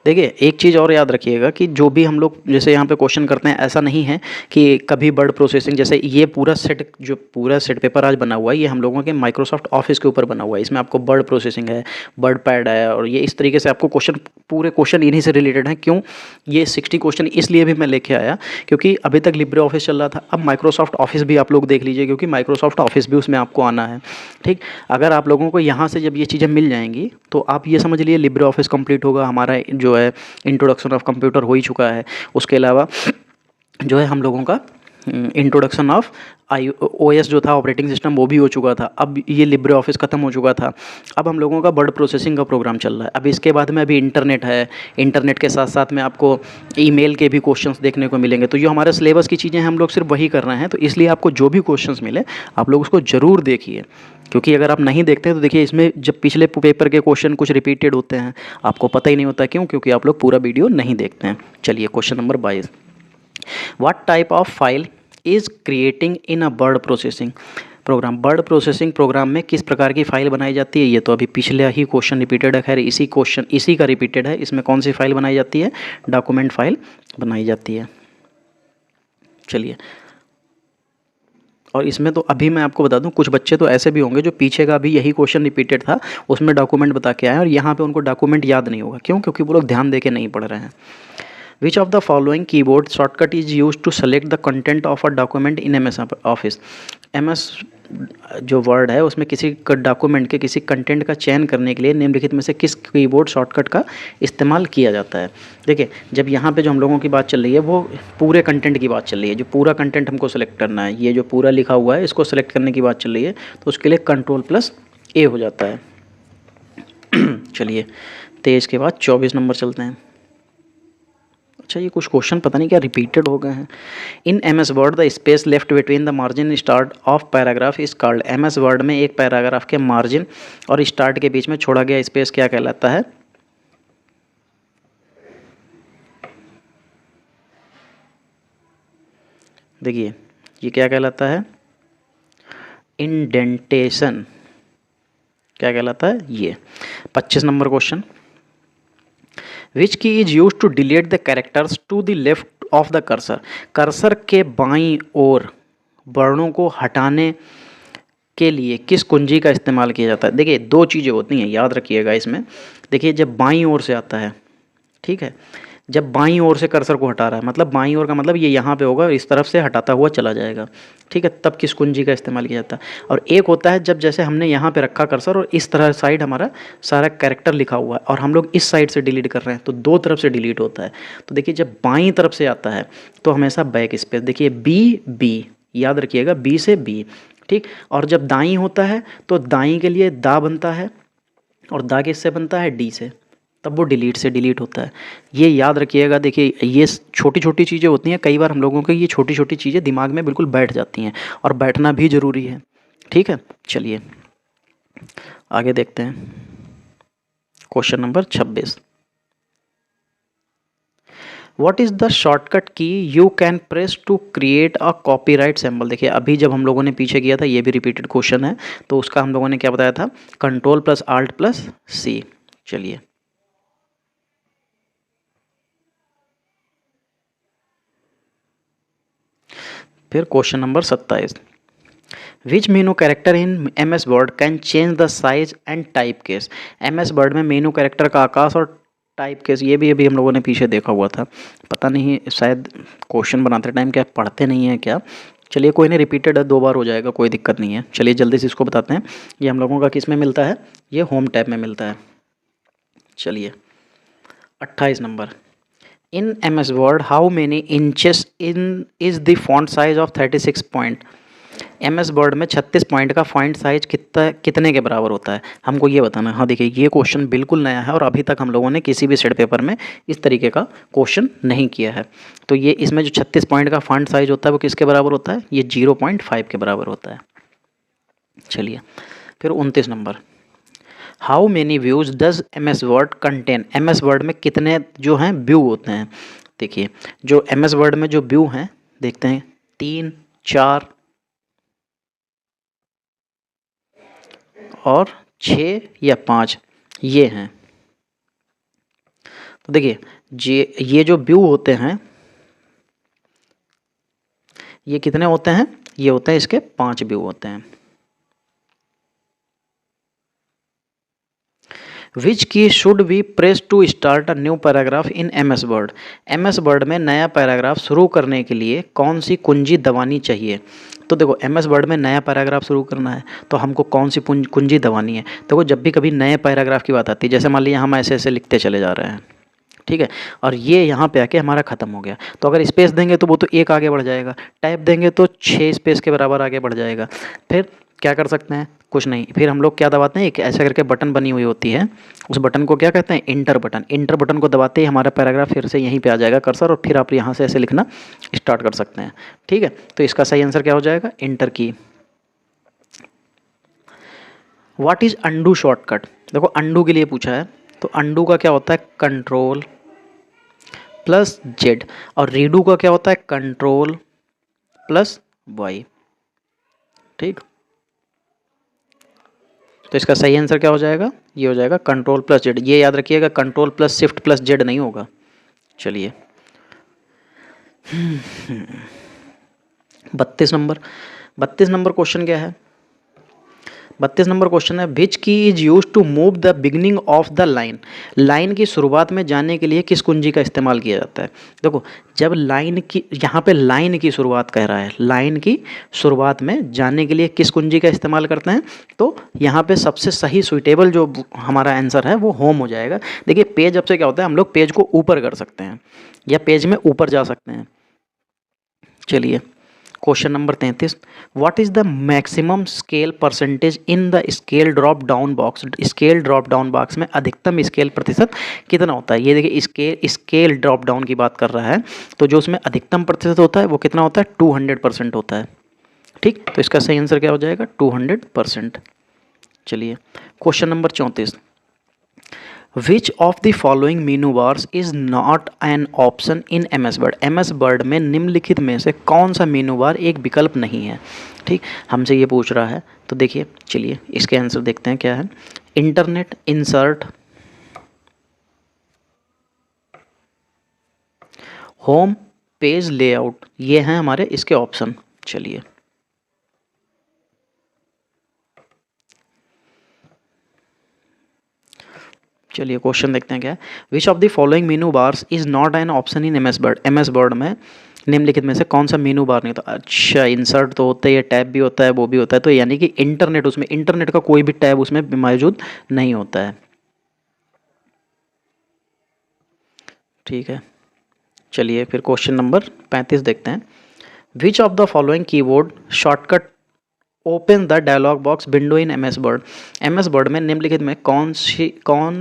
देखिए एक चीज़ और याद रखिएगा कि जो भी हम लोग जैसे यहाँ पे क्वेश्चन करते हैं, ऐसा नहीं है कि कभी वर्ड प्रोसेसिंग, जैसे ये पूरा सेट जो पूरा सेट पेपर आज बना हुआ है, ये हम लोगों के माइक्रोसॉफ्ट ऑफिस के ऊपर बना हुआ है। इसमें आपको वर्ड प्रोसेसिंग है, वर्ड पैड है, और ये इस तरीके से आपको क्वेश्चन, पूरे क्वेश्चन इन्हीं से रिलेटेड हैं। क्यों ये 60 क्वेश्चन इसलिए भी मैं लेके आया क्योंकि अभी तक लिब्रे ऑफिस चल रहा था, अब माइक्रोसॉफ्ट ऑफिस भी आप लोग देख लीजिए, क्योंकि माइक्रोसॉफ्ट ऑफिस भी उसमें आपको आना है। ठीक, अगर आप लोगों को यहाँ से जब ये चीज़ें मिल जाएंगी तो आप ये समझ लिए लिब्रे ऑफिस कंप्लीट होगा, हमारा जो है इंट्रोडक्शन ऑफ कंप्यूटर हो ही चुका है। उसके अलावा जो है हम लोगों का इंट्रोडक्शन ऑफ OS जो था ऑपरेटिंग सिस्टम, वो भी हो चुका था। अब ये लिब्रे ऑफिस ख़त्म हो चुका था, अब हम लोगों का वर्ड प्रोसेसिंग का प्रोग्राम चल रहा है। अब इसके बाद में अभी इंटरनेट है, इंटरनेट के साथ साथ में आपको ईमेल के भी क्वेश्चंस देखने को मिलेंगे। तो जो हमारे सिलेबस की चीज़ें हैं हम लोग सिर्फ वही कर रहे हैं, तो इसलिए आपको जो भी क्वेश्चंस मिले आप लोग उसको ज़रूर देखिए, क्योंकि अगर आप नहीं देखते हैं तो देखिए इसमें जब पिछले पेपर के क्वेश्चन कुछ रिपीटेड होते हैं, आपको पता ही नहीं होता। क्यों? क्योंकि आप लोग पूरा वीडियो नहीं देखते हैं। चलिए question number 22, what type of file is creating in a word processing program. Word processing program में किस प्रकार की फ़ाइल बनाई जाती है, ये तो अभी पिछले ही क्वेश्चन रिपीटेड है। खैर इसी का रिपीटेड है। इसमें कौन सी फाइल बनाई जाती है, डॉक्यूमेंट फाइल बनाई जाती है। चलिए, और इसमें तो अभी मैं आपको बता दूं, कुछ बच्चे तो ऐसे भी होंगे जो पीछे का भी यही क्वेश्चन रिपीटेड था, उसमें डॉक्यूमेंट बता के आए और यहाँ पे उनको डॉक्यूमेंट याद नहीं होगा। क्यों? क्योंकि वो लोग ध्यान दे के नहीं पढ़ रहे हैं। Which of the following keyboard shortcut is use to select the content of a document in MS Office. MS जो वर्ड है उसमें किसी डॉक्यूमेंट के किसी कंटेंट का चयन करने के लिए निम्नलिखित में से किस कीबोर्ड शॉर्टकट का इस्तेमाल किया जाता है। देखिए जब यहाँ पे जो हम लोगों की बात चल रही है वो पूरे कंटेंट की बात चल रही है, जो पूरा कंटेंट हमको सेलेक्ट करना है, ये जो पूरा लिखा हुआ है इसको सेलेक्ट करने की बात चल रही है, तो उसके लिए Ctrl+A हो जाता है। चलिए 23 के बाद 24 नंबर चलते हैं। अच्छा ये कुछ क्वेश्चन पता नहीं क्या रिपीटेड हो गए हैं। इन MS word the space left between the margin start of paragraph is called. MS word में एक पैराग्राफ के मार्जिन और स्टार्ट के बीच में छोड़ा गया स्पेस क्या कहलाता है? देखिए ये क्या कहलाता है, इंडेंटेशन। क्या कहलाता है ये? 25 number question, which key is use to delete the characters to the left of the cursor. Cursor के बाईं ओर वर्णों को हटाने के लिए किस कुंजी का इस्तेमाल किया जाता है? देखिए दो चीज़ें होती हैं, याद रखिएगा इसमें। देखिए जब बाईं ओर से आता है, ठीक है, जब बाईं ओर से कर्सर को हटा रहा है, मतलब बाईं ओर का मतलब ये यहाँ पे होगा, इस तरफ से हटाता हुआ चला जाएगा, ठीक है, तब किस कुंजी का इस्तेमाल किया जाता है। और एक होता है जब जैसे हमने यहाँ पे रखा कर्सर और इस तरह साइड हमारा सारा कैरेक्टर लिखा हुआ है और हम लोग इस साइड से डिलीट कर रहे हैं, तो दो तरफ से डिलीट होता है। तो देखिए जब बाईं तरफ से आता है तो हमेशा बैक स्पेस, देखिए बी, याद रखिएगा बी से बी, ठीक। और जब दाईं होता है तो दाईं के लिए दा बनता है और दा किससे बनता है? डी से, तब वो डिलीट से डिलीट होता है। ये याद रखिएगा। देखिए ये छोटी छोटी चीज़ें होती हैं, कई बार हम लोगों को ये छोटी छोटी चीज़ें दिमाग में बिल्कुल बैठ जाती हैं और बैठना भी ज़रूरी है, ठीक है। चलिए आगे देखते हैं question number 26, what is the shortcut key you can press to create a copyright symbol. देखिए अभी जब हम लोगों ने पीछे किया था, ये भी रिपीटेड क्वेश्चन है, तो उसका हम लोगों ने क्या बताया था, control plus alt plus C. चलिए फिर question number 27, which menu character in M S Word can change the size and type case. M S word में मेनू कैरेक्टर का आकाश और टाइप केस, ये भी अभी हम लोगों ने पीछे देखा हुआ था, पता नहीं शायद क्वेश्चन बनाते टाइम क्या पढ़ते नहीं है क्या। चलिए कोई नहीं, रिपीटेड है, 2 बार हो जाएगा, कोई दिक्कत नहीं है। चलिए जल्दी से इसको बताते हैं। ये हम लोगों का किस में मिलता है, ये होम टैब में मिलता है। चलिए 28 number, in M S Word how many inches in is the font size of 36 point. M S word में 36 पॉइंट का फॉन्ट साइज कितने के बराबर होता है, हमको ये बताना है। हाँ देखिए ये क्वेश्चन बिल्कुल नया है और अभी तक हम लोगों ने किसी भी सेट पेपर में इस तरीके का क्वेश्चन नहीं किया है। तो ये इसमें जो 36 पॉइंट का फॉन्ट साइज होता है वो किसके बराबर होता है, ये 0.5 के बराबर होता है। चलिए फिर 29 number, how many views does M S Word contain. M S word में कितने जो हैं व्यू होते हैं। देखिए जो एम एस वर्ड में जो व्यू हैं देखते हैं, 3, 4 और 6 या 5 ये हैं। तो देखिए ये जो व्यू होते हैं ये कितने होते हैं, ये होते हैं इसके 5 व्यू होते हैं। Which key should be press to start a new paragraph in M S word. M S word में नया पैराग्राफ शुरू करने के लिए कौन सी कुंजी दबानी चाहिए। तो देखो एम एस वर्ड में नया पैराग्राफ शुरू करना है तो हमको कौन सी कुंजी दबानी है। देखो जब भी कभी नए पैराग्राफ की बात आती है, जैसे मान लीजिए हम ऐसे ऐसे लिखते चले जा रहे हैं, ठीक है, और ये यहाँ पे आके हमारा ख़त्म हो गया, तो अगर स्पेस देंगे तो वो तो 1 आगे बढ़ जाएगा, टाइप देंगे तो 6 स्पेस के बराबर आगे बढ़ जाएगा। फिर क्या कर सकते हैं, कुछ नहीं, फिर हम लोग क्या दबाते हैं, एक ऐसा करके बटन बनी हुई होती है, उस बटन को क्या कहते हैं, इंटर बटन। इंटर बटन को दबाते ही हमारा पैराग्राफ फिर से यहीं पे आ जाएगा कर्सर, और फिर आप यहाँ से ऐसे लिखना स्टार्ट कर सकते हैं। ठीक है, तो इसका सही आंसर क्या हो जाएगा, इंटर की। What is undo shortcut. देखो अंडू के लिए पूछा है, तो अंडू का क्या होता है, कंट्रोल प्लस जेड, और रीडू का क्या होता है, कंट्रोल प्लस वाई। ठीक, तो इसका सही आंसर क्या हो जाएगा, ये हो जाएगा कंट्रोल प्लस जेड। ये याद रखिएगा, control plus shift plus Z नहीं होगा। चलिए 32 नंबर, 32 नंबर क्वेश्चन क्या है, 32 नंबर क्वेश्चन है, which key is use to move the beginning of the line. Line की शुरुआत में जाने के लिए किस कुंजी का इस्तेमाल किया जाता है। देखो जब लाइन की, यहाँ पे लाइन की शुरुआत कह रहा है, लाइन की शुरुआत में जाने के लिए किस कुंजी का इस्तेमाल करते हैं, तो यहाँ पे सबसे सही सुइटेबल जो हमारा आंसर है वो होम हो जाएगा। देखिए पेज अब से क्या होता है, हम लोग पेज को ऊपर कर सकते हैं या पेज में ऊपर जा सकते हैं। चलिए question number 33, what is the maximum scale percentage in the scale drop down box. Scale drop down box में अधिकतम स्केल प्रतिशत कितना होता है। ये देखिए स्केल ड्रॉप डाउन की बात कर रहा है, तो जो उसमें अधिकतम प्रतिशत होता है वो कितना होता है, 200% होता है। ठीक, तो इसका सही आंसर क्या हो जाएगा, 200%। चलिए question number 34, which of the following menu bars is not an option in M S word. M S word में निम्नलिखित में से कौन सा मीनू बार एक विकल्प नहीं है। ठीक, हमसे ये पूछ रहा है, तो देखिए चलिए इसके आंसर देखते हैं क्या है, internet, insert, home, page layout, ये हैं हमारे इसके ऑप्शन। चलिए चलिए क्वेश्चन देखते हैं क्या है, which of the following menu bars is not an option in M S word. M S word में निम्नलिखित में से कौन सा मीनू बार नहीं होता। अच्छा इंसर्ट तो होता है, ये टैब भी होता है, वो भी होता है, तो यानी कि इंटरनेट, उसमें इंटरनेट का कोई भी टैब उसमें मौजूद नहीं होता है। ठीक है, चलिए फिर क्वेश्चन नंबर 35 देखते हैं, which of the following keyboard shortcut open the dialog box window in M S word. M S word में निम्नलिखित में कौन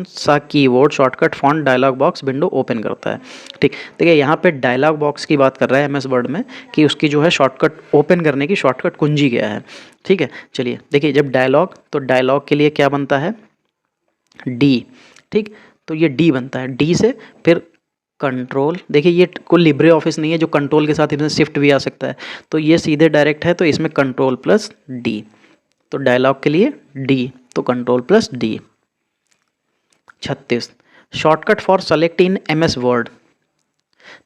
सा keyboard shortcut font dialog box window open करता है। ठीक, देखिए यहाँ पे डायलॉग बॉक्स की बात कर रहा है एम एस वर्ड में, कि उसकी जो है शॉर्टकट ओपन करने की शॉर्टकट कुंजी क्या है। ठीक है, चलिए देखिए जब डायलॉग, तो डायलॉग के लिए क्या बनता है, डी। ठीक, तो ये डी बनता है, डी से फिर कंट्रोल, देखिए ये कोई लिब्रे ऑफिस नहीं है जो कंट्रोल के साथ इसमें शिफ्ट भी आ सकता है, तो ये सीधे डायरेक्ट है, तो इसमें कंट्रोल प्लस डी, तो डायलॉग के लिए डी, तो control plus D. 36 shortcut for select in M S word,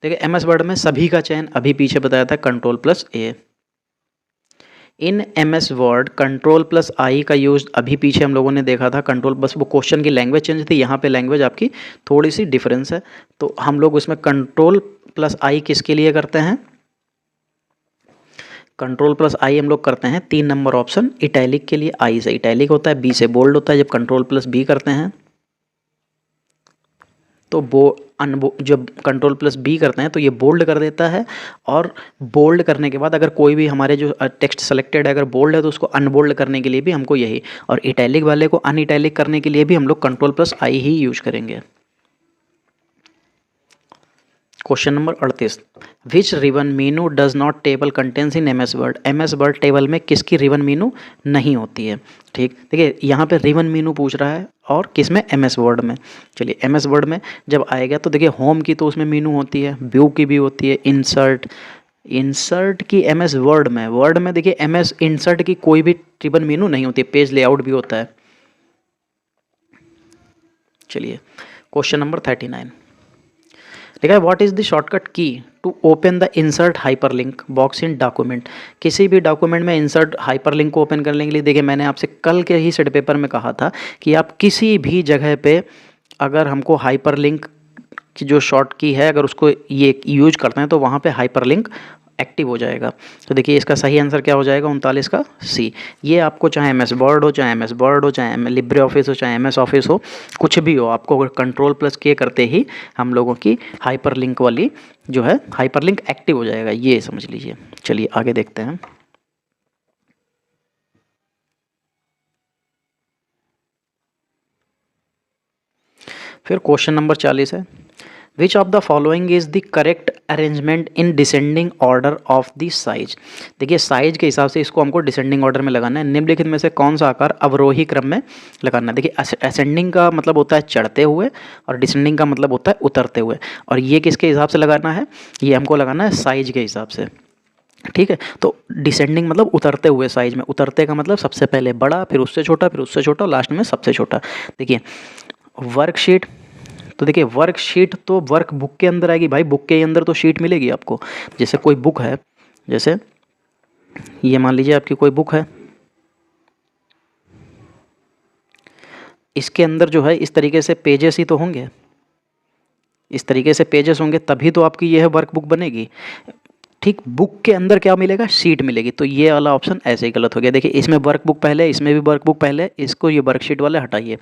देखिए एम एस वर्ड में सभी का चयन अभी पीछे बताया था control plus A. In M S word control plus I का यूज अभी पीछे हम लोगों ने देखा था, कंट्रोल, बस वो क्वेश्चन की लैंग्वेज चेंज थी, यहाँ पे लैंग्वेज आपकी थोड़ी सी डिफरेंस है, तो हम लोग उसमें कंट्रोल प्लस आई किसके लिए करते हैं, कंट्रोल प्लस आई हम लोग करते हैं 3 नंबर ऑप्शन इटैलिक के लिए, आई से इटैलिक होता है, बी से बोल्ड होता है, जब कंट्रोल प्लस बी करते हैं तो जब कंट्रोल प्लस बी करते हैं तो ये बोल्ड कर देता है, और बोल्ड करने के बाद अगर कोई भी हमारे जो टेक्स्ट सेलेक्टेड है अगर बोल्ड है तो उसको अनबोल्ड करने के लिए भी हमको यही, और इटैलिक वाले को अनइटैलिक करने के लिए भी हम लोग कंट्रोल प्लस आई ही यूज करेंगे। Question number 38 which ribbon menu does not table contains in M S word, M S word table में किसकी रिवन मीनू नहीं होती है। ठीक, देखिए यहाँ पे रिवन मीनू पूछ रहा है और किस में, एम एस वर्ड में। चलिए एम एस वर्ड में जब आएगा तो देखिए होम की तो उसमें मीनू होती है, व्यू की भी होती है, इंसर्ट की एम एस वर्ड में देखिए एम एस इंसर्ट की कोई भी रिवन मीनू नहीं होती है, पेज लेआउट भी होता है। चलिए क्वेश्चन नंबर 39 लिखा है what is the shortcut key to open the insert hyperlink box in document, किसी भी डॉक्यूमेंट में इंसर्ट हाइपरलिंक को ओपन करने के लिए देखिए मैंने आपसे कल के ही सेट पेपर में कहा था कि आप किसी भी जगह पे अगर हमको हाइपरलिंक की जो शॉर्ट की है अगर उसको ये यूज करते हैं तो वहाँ पे हाइपरलिंक एक्टिव हो जाएगा। तो देखिए इसका सही आंसर क्या हो जाएगा 39 का सी। ये आपको चाहे एम एस वर्ड हो, चाहे एम एस वर्ड हो, चाहे लिब्रे ऑफिस हो, चाहे एम एस ऑफिस हो, कुछ भी हो, आपको अगर कंट्रोल प्लस के करते ही हम लोगों की हाइपरलिंक वाली जो है हाइपरलिंक एक्टिव हो जाएगा, ये समझ लीजिए। चलिए आगे देखते हैं। फिर क्वेश्चन नंबर 40 है which of the following is the correct arrangement in descending order of the size, देखिए साइज के हिसाब से इसको हमको डिसेंडिंग ऑर्डर में लगाना है। निम्नलिखित में से कौन सा आकार अवरोही क्रम में लगाना है। देखिए असेंडिंग का मतलब होता है चढ़ते हुए और डिसेंडिंग का मतलब होता है उतरते हुए, और ये किसके हिसाब से लगाना है, ये हमको लगाना है साइज के हिसाब से। ठीक है, तो डिसेंडिंग मतलब उतरते हुए साइज में, उतरते का मतलब सबसे पहले बड़ा, फिर उससे छोटा, फिर उससे छोटा, लास्ट में सबसे छोटा। देखिए वर्कशीट, तो देखिए वर्कशीट तो वर्क बुक के अंदर आएगी भाई, बुक के अंदर तो शीट मिलेगी आपको। जैसे कोई बुक है, जैसे ये मान लीजिए आपकी कोई बुक है, इसके अंदर जो है इस तरीके से पेजेस ही तो होंगे, इस तरीके से पेजेस होंगे तभी तो आपकी ये है वर्क बुक बनेगी। ठीक, बुक के अंदर क्या मिलेगा, शीट मिलेगी, तो ये वाला ऑप्शन ऐसे ही गलत हो गया। देखिए इसमें वर्क बुक पहले, इसमें भी वर्क बुक पहले, इसको ये वर्कशीट वाले हटाइए।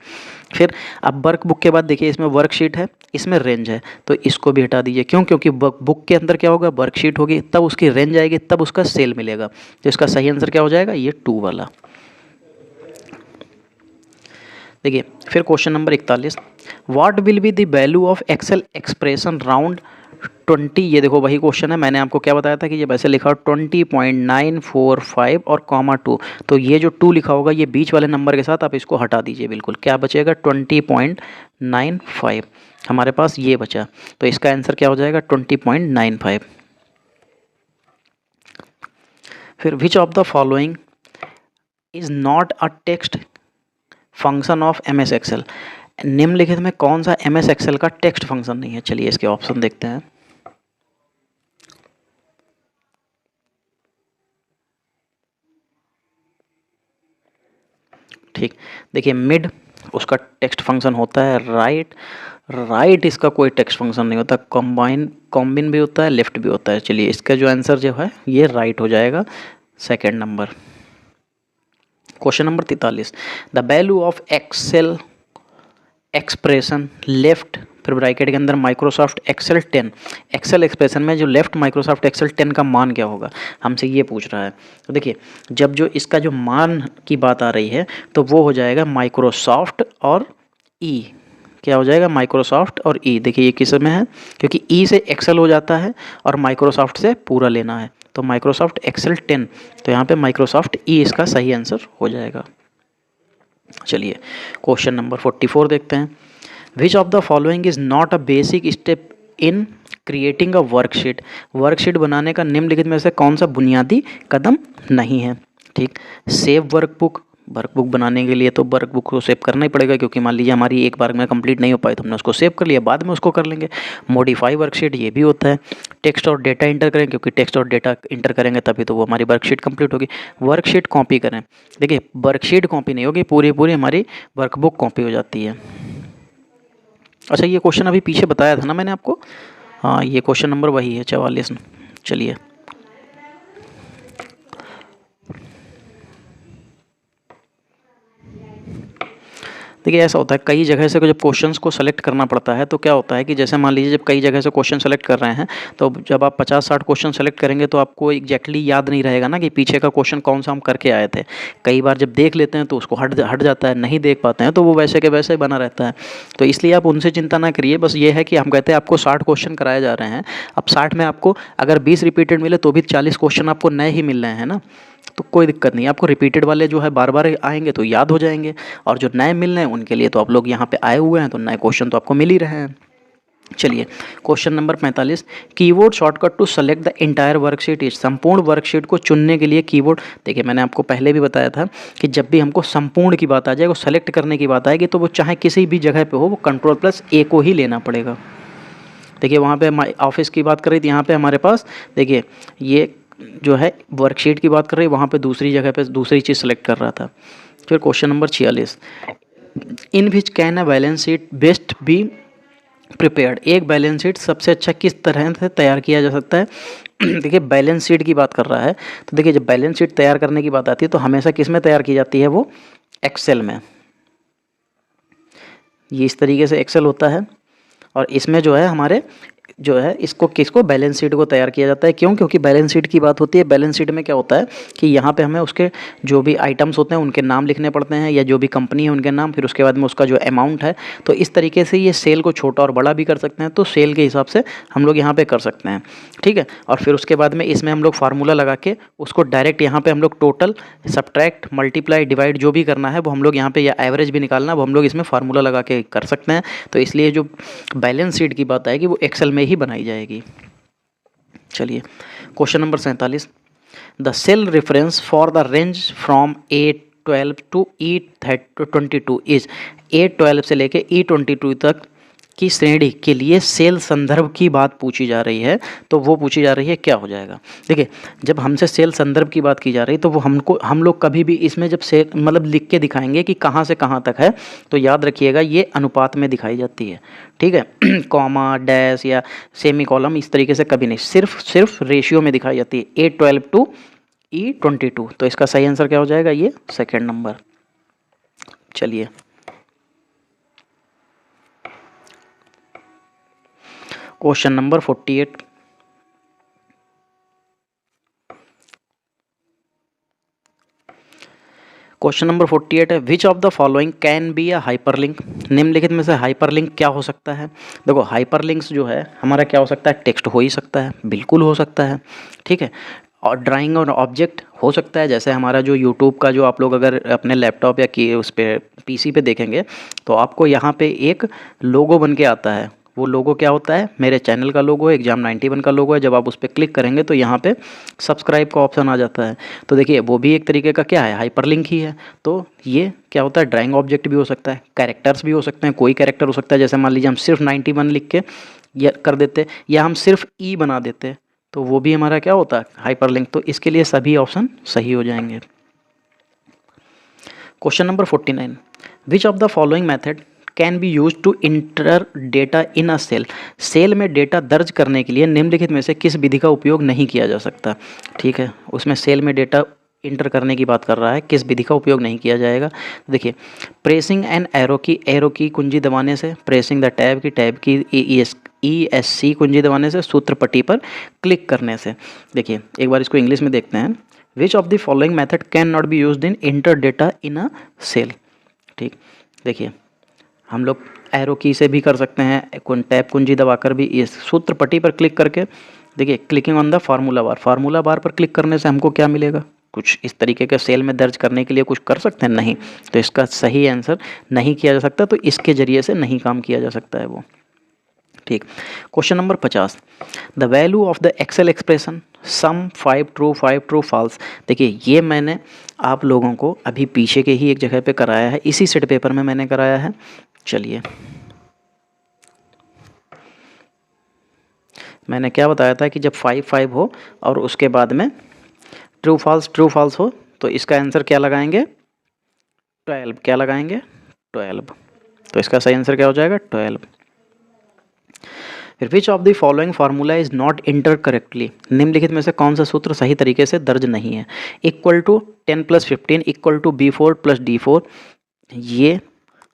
फिर अब वर्क बुक के बाद देखिए इसमें वर्कशीट है, इसमें रेंज है, तो इसको भी हटा दीजिए। क्यों, क्योंकि बुक के अंदर क्या होगा, वर्कशीट होगी, तब उसकी रेंज आएगी, तब उसका सेल मिलेगा। तो इसका सही आंसर क्या हो जाएगा, ये 2 वाला। देखिए फिर question number 41 what will be the value of Excel expression round 20, ये देखो वही क्वेश्चन है, मैंने आपको क्या बताया था कि ये वैसे लिखा हो 20.945 और कॉमा 2, तो ये जो 2 लिखा होगा ये बीच वाले नंबर के साथ आप इसको हटा दीजिए, बिल्कुल क्या बचेगा 20.95 हमारे पास ये बचा, तो इसका आंसर क्या हो जाएगा 20.95। फिर which of the following is not a text function of M S Excel, निम्नलिखित में कौन सा एम एस एक्सेल का टेक्स्ट फंक्शन नहीं है। चलिए इसके ऑप्शन देखते हैं। ठीक, देखिए मिड उसका टेक्स्ट फंक्शन होता है, राइट इसका कोई टेक्स्ट फंक्शन नहीं होता, कॉम्बिन भी होता है, लेफ्ट भी होता है। चलिए इसका जो आंसर जो है ये राइट हो जाएगा, second number. Question number 43 the value of Excel expression left, फिर ब्रैकेट के अंदर माइक्रोसॉफ्ट एक्सेल 10, एक्सेल एक्सप्रेशन में जो लेफ्ट माइक्रोसॉफ्ट एक्सेल 10 का मान क्या होगा, हमसे ये पूछ रहा है। तो देखिए जब जो इसका जो मान की बात आ रही है तो वो हो जाएगा माइक्रोसॉफ्ट और ई, क्या हो जाएगा माइक्रोसॉफ्ट और ई। देखिए ये किस में है, क्योंकि ई से एक्सेल हो जाता है और माइक्रोसॉफ्ट से पूरा लेना है, तो माइक्रोसॉफ्ट एक्सेल 10, तो यहाँ पे माइक्रोसॉफ्ट ई इसका सही आंसर हो जाएगा। चलिए क्वेश्चन नंबर 44 देखते हैं। Which of the following is not a basic step in creating a worksheet, worksheet बनाने का निम्नलिखित में से कौन सा बुनियादी कदम नहीं है। ठीक, सेव वर्कबुक, वर्कबुक बनाने के लिए तो वर्कबुक को सेव करना ही पड़ेगा, क्योंकि मान लीजिए हमारी एक बार में कंप्लीट नहीं हो पाई तो हमने उसको सेव कर लिया, बाद में उसको कर लेंगे। मॉडिफाई वर्कशीट ये भी होता है। टेक्स्ट और डेटा इंटर करें, क्योंकि टेक्स्ट और डेटा इंटर करेंगे तभी तो वो हमारी वर्कशीट कंप्लीट होगी। वर्कशीट कॉपी करें, देखिए वर्कशीट कॉपी नहीं होगी, पूरी पूरी हमारी वर्कबुक कॉपी हो जाती है। अच्छा, ये क्वेश्चन अभी पीछे बताया था ना मैंने आपको, हाँ ये क्वेश्चन नंबर वही है 44। चलिए, देखिए ऐसा होता है कई जगह से जब क्वेश्चंस को सेलेक्ट करना पड़ता है तो क्या होता है कि जैसे मान लीजिए जब कई जगह से क्वेश्चन सेलेक्ट कर रहे हैं तो जब आप 50-60 क्वेश्चन सेलेक्ट करेंगे तो आपको एग्जैक्टली याद नहीं रहेगा ना कि पीछे का क्वेश्चन कौन सा हम करके आए थे। कई बार जब देख लेते हैं तो उसको हट जाता है, नहीं देख पाते हैं तो वो वैसे के वैसे बना रहता है। तो इसलिए आप उनसे चिंता ना करिए, बस ये है कि हम कहते हैं आपको 60 क्वेश्चन कराए जा रहे हैं, अब 60 में आपको अगर 20 रिपीटेड मिले तो भी 40 क्वेश्चन आपको नए ही मिल रहे हैं ना, तो कोई दिक्कत नहीं। आपको रिपीटेड वाले जो है बार बार आएंगे तो याद हो जाएंगे, और जो नए मिल रहे हैं उनके लिए तो आप लोग यहाँ पे आए हुए हैं तो नए क्वेश्चन तो आपको मिल ही रहे हैं। चलिए, question number 45, keyboard shortcut to select the entire worksheet is, संपूर्ण वर्कशीट को चुनने के लिए कीबोर्ड, देखिए मैंने आपको पहले भी बताया था कि जब भी हमको संपूर्ण की बात आ जाए, वो सेलेक्ट करने की बात आएगी तो वो चाहे किसी भी जगह पे हो वो Ctrl+A को ही लेना पड़ेगा। देखिए वहाँ पे ऑफिस की बात कर रही थी, यहाँ पे हमारे पास देखिए ये जो है वर्कशीट की बात कर रही है, वहाँ पे दूसरी जगह पे दूसरी चीज़ सेलेक्ट कर रहा था। फिर question number 46, in which can a balance sheet best be prepared, एक बैलेंस शीट सबसे अच्छा किस तरह से तैयार किया जा सकता है। देखिए बैलेंस शीट की बात कर रहा है तो देखिए जब बैलेंस शीट तैयार करने की बात आती है तो हमेशा किस में तैयार की जाती है, वो एक्सेल में। ये इस तरीके से एक्सेल होता है और इसमें जो है हमारे जो है इसको किसको बैलेंस शीट को तैयार किया जाता है। क्यों? क्योंकि बैलेंस शीट की बात होती है। बैलेंस शीट में क्या होता है कि यहाँ पे हमें उसके जो भी आइटम्स होते हैं उनके नाम लिखने पड़ते हैं, या जो भी कंपनी है उनके नाम, फिर उसके बाद में उसका जो अमाउंट है। तो इस तरीके से ये सेल को छोटा और बड़ा भी कर सकते हैं, तो सेल के हिसाब से हम लोग यहाँ पे कर सकते हैं, ठीक है। और फिर उसके बाद में इसमें हम लोग फार्मूला लगा के उसको डायरेक्ट यहाँ पे हम लोग टोटल, सब्ट्रैक्ट, मल्टीप्लाई, डिवाइड जो भी करना है वो हम लोग यहाँ पे, या एवरेज भी निकालना वो हम लोग इसमें फार्मूला लगा के कर सकते हैं। तो इसलिए जो बैलेंस शीट की बात आएगी वो एक्सेल में ही बनाई जाएगी। चलिए, question number 47, the cell reference for the range from A12 to E22 is, A12 से लेके E22 तक की श्रेणी के लिए सेल संदर्भ की बात पूछी जा रही है, तो वो पूछी जा रही है क्या हो जाएगा। देखिए जब हमसे सेल संदर्भ की बात की जा रही है तो वो हम लोग कभी भी इसमें जब सेल मतलब लिख के दिखाएंगे कि कहाँ से कहाँ तक है, तो याद रखिएगा ये अनुपात में दिखाई जाती है, ठीक है। कॉमा, डैश या सेमी कॉलम इस तरीके से कभी नहीं, सिर्फ रेशियो में दिखाई जाती है, A12 टू E22। तो इसका सही आंसर क्या हो जाएगा, ये सेकेंड नंबर। चलिए, क्वेश्चन नंबर 48, क्वेश्चन नंबर 48 है, which of the following can be a hyperlink, निम्नलिखित में से हाइपरलिंक क्या हो सकता है। देखो हाइपरलिंक्स जो है हमारा क्या हो सकता है, टेक्स्ट हो ही सकता है, बिल्कुल हो सकता है, ठीक है। और ड्राइंग और ऑब्जेक्ट हो सकता है, जैसे हमारा जो यूट्यूब का जो आप लोग अगर अपने लैपटॉप या कि उस पर PC पे देखेंगे तो आपको यहाँ पे एक लोगो बन के आता है। वो लोगो क्या होता है, मेरे चैनल का लोगो है, एग्जाम 91 का लोगो है। जब आप उस पर क्लिक करेंगे तो यहाँ पे सब्सक्राइब का ऑप्शन आ जाता है। तो देखिए वो भी एक तरीके का क्या है, हाइपरलिंक ही है। तो ये क्या होता है, ड्राइंग ऑब्जेक्ट भी हो सकता है, कैरेक्टर्स भी हो सकते हैं, कोई कैरेक्टर हो सकता है। जैसे मान लीजिए हम सिर्फ 91 लिख के या कर देते, या हम सिर्फ E बना देते, तो वो भी हमारा क्या होता है, हाइपरलिंक। तो इसके लिए सभी ऑप्शन सही हो जाएंगे। Question number 49, which of the following method can be use to enter data in a cell, cell में डेटा दर्ज करने के लिए निम्नलिखित में से किस विधि का उपयोग नहीं किया जा सकता, ठीक है। उसमें सेल में डेटा इंटर करने की बात कर रहा है, किस विधि का उपयोग नहीं किया जाएगा। देखिए प्रेसिंग एन एरो की कुंजी दबाने से, प्रेसिंग द टैब की ESC कुंजी दबाने से, सूत्र पट्टी पर क्लिक करने से। देखिए एक बार इसको इंग्लिश में देखते हैं, which of the following method can not be used in enter data in a cell, ठीक। देखिए हम लोग एरो की से भी कर सकते हैं, टैब कुंजी दबाकर भी, इस सूत्र पट्टी पर क्लिक करके। देखिए क्लिकिंग ऑन द फार्मूला बार पर क्लिक करने से हमको क्या मिलेगा, कुछ इस तरीके के सेल में दर्ज करने के लिए कुछ कर सकते हैं, नहीं। तो इसका सही आंसर नहीं किया जा सकता, तो इसके जरिए से नहीं काम किया जा सकता है वो। ठीक। Question number 50, the value of the Excel expression sum 5 true false. देखिए ये मैंने आप लोगों को अभी पीछे के ही एक जगह पे कराया है, इसी सेट पेपर में मैंने कराया है। चलिए, मैंने क्या बताया था कि जब 5 5 हो और उसके बाद में ट्रू फॉल्स हो तो इसका आंसर क्या लगाएंगे, 12। क्या लगाएंगे, 12। तो इसका सही आंसर क्या हो जाएगा, 12। फिर which of the following formula is not inter correctly. निम्नलिखित में से कौन सा सूत्र सही तरीके से दर्ज नहीं है। Equal to 10 + 15 equal to B4 + D4, ये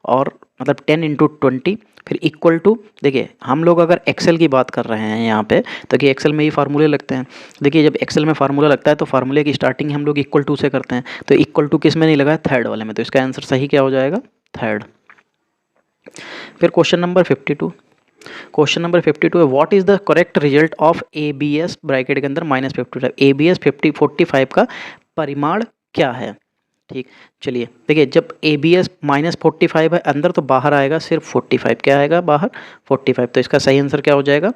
और मतलब 10 × 20। फिर इक्वल टू, देखिए हम लोग अगर एक्सेल की बात कर रहे हैं यहाँ पे, तो कि एक्सेल में ही फार्मूले लगते हैं। देखिए जब एक्सेल में फार्मूला लगता है तो फार्मूले की स्टार्टिंग हम लोग इक्वल टू से करते हैं, तो इक्वल टू किस में नहीं लगा है, थर्ड वाले में। तो इसका आंसर सही क्या हो जाएगा, थर्ड। फिर क्वेश्चन नंबर 52, क्वेश्चन नंबर 52 है, what is the correct result of ABS bracket के अंदर -55। ABS 45 का परिमाण क्या है। ठीक, चलिए देखिए जब ABS -45 है अंदर, तो बाहर आएगा सिर्फ 45। क्या आएगा बाहर, 45। तो इसका सही आंसर क्या हो जाएगा,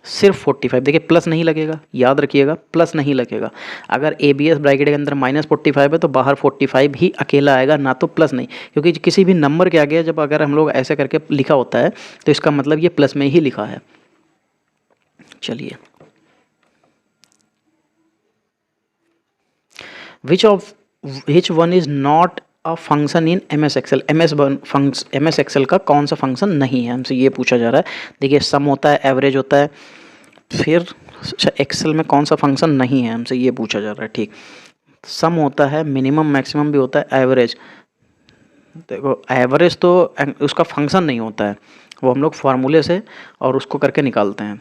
सिर्फ 45। देखिए प्लस नहीं लगेगा, याद रखिएगा प्लस नहीं लगेगा। अगर ABS ब्रैकेट के अंदर -45 है तो बाहर 45 ही अकेला आएगा, ना तो प्लस नहीं। क्योंकि किसी भी नंबर के आगे जब अगर हम लोग ऐसे करके लिखा होता है तो इसका मतलब ये प्लस में ही लिखा है। चलिए, which one is not a function in MS Excel। MS Excel का कौन सा फंक्शन नहीं है, हमसे ये पूछा जा रहा है। देखिए सम होता है, एवरेज होता है, फिर एक्सेल में कौन सा फंक्शन नहीं है, हमसे ये पूछा जा रहा है। ठीक, सम होता है, मिनिमम मैक्सिमम भी होता है, एवरेज। देखो एवरेज तो उसका फंक्शन नहीं होता है, वो हम लोग फार्मूले से और उसको करके निकालते हैं।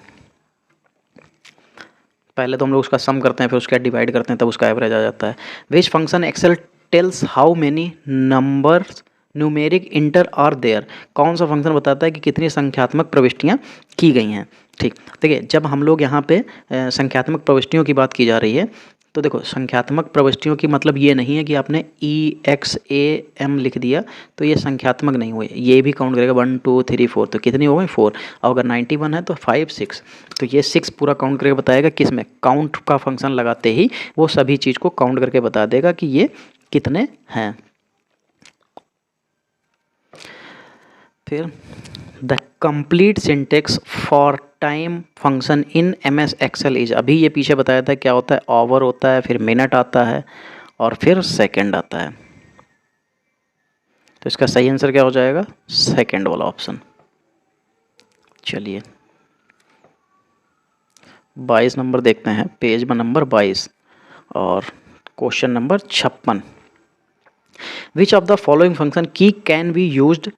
पहले तो हम लोग उसका सम करते हैं, फिर उसका डिवाइड करते हैं, तब उसका एवरेज आ जाता है। Which function Excel tells how many numbers numeric enter are there. कौन सा फंक्शन बताता है कि कितनी संख्यात्मक प्रविष्टियाँ की गई हैं। ठीक, देखिए जब हम लोग यहाँ पे संख्यात्मक प्रविष्टियों की बात की जा रही है, तो देखो संख्यात्मक प्रविष्टियों की मतलब ये नहीं है कि आपने EXAM लिख दिया तो ये संख्यात्मक नहीं हुए, ये भी काउंट करेगा 1 2 3 4। तो कितनी हो गई, 4। और अगर 91 है तो 5 6, तो ये 6 पूरा काउंट करके बताएगा। किस में, काउंट का फंक्शन लगाते ही वो सभी चीज़ को काउंट करके बता देगा कि ये कितने हैं। फिर the complete syntax for time function in MS Excel is. अभी ये पीछे बताया था क्या होता है, आवर होता है, फिर मिनट आता है और फिर सेकंड आता है। तो इसका सही आंसर क्या हो जाएगा, सेकंड वाला ऑप्शन। चलिए 22 नंबर देखते हैं, पेज नंबर 22 और question number 56। Which of the following function key can be used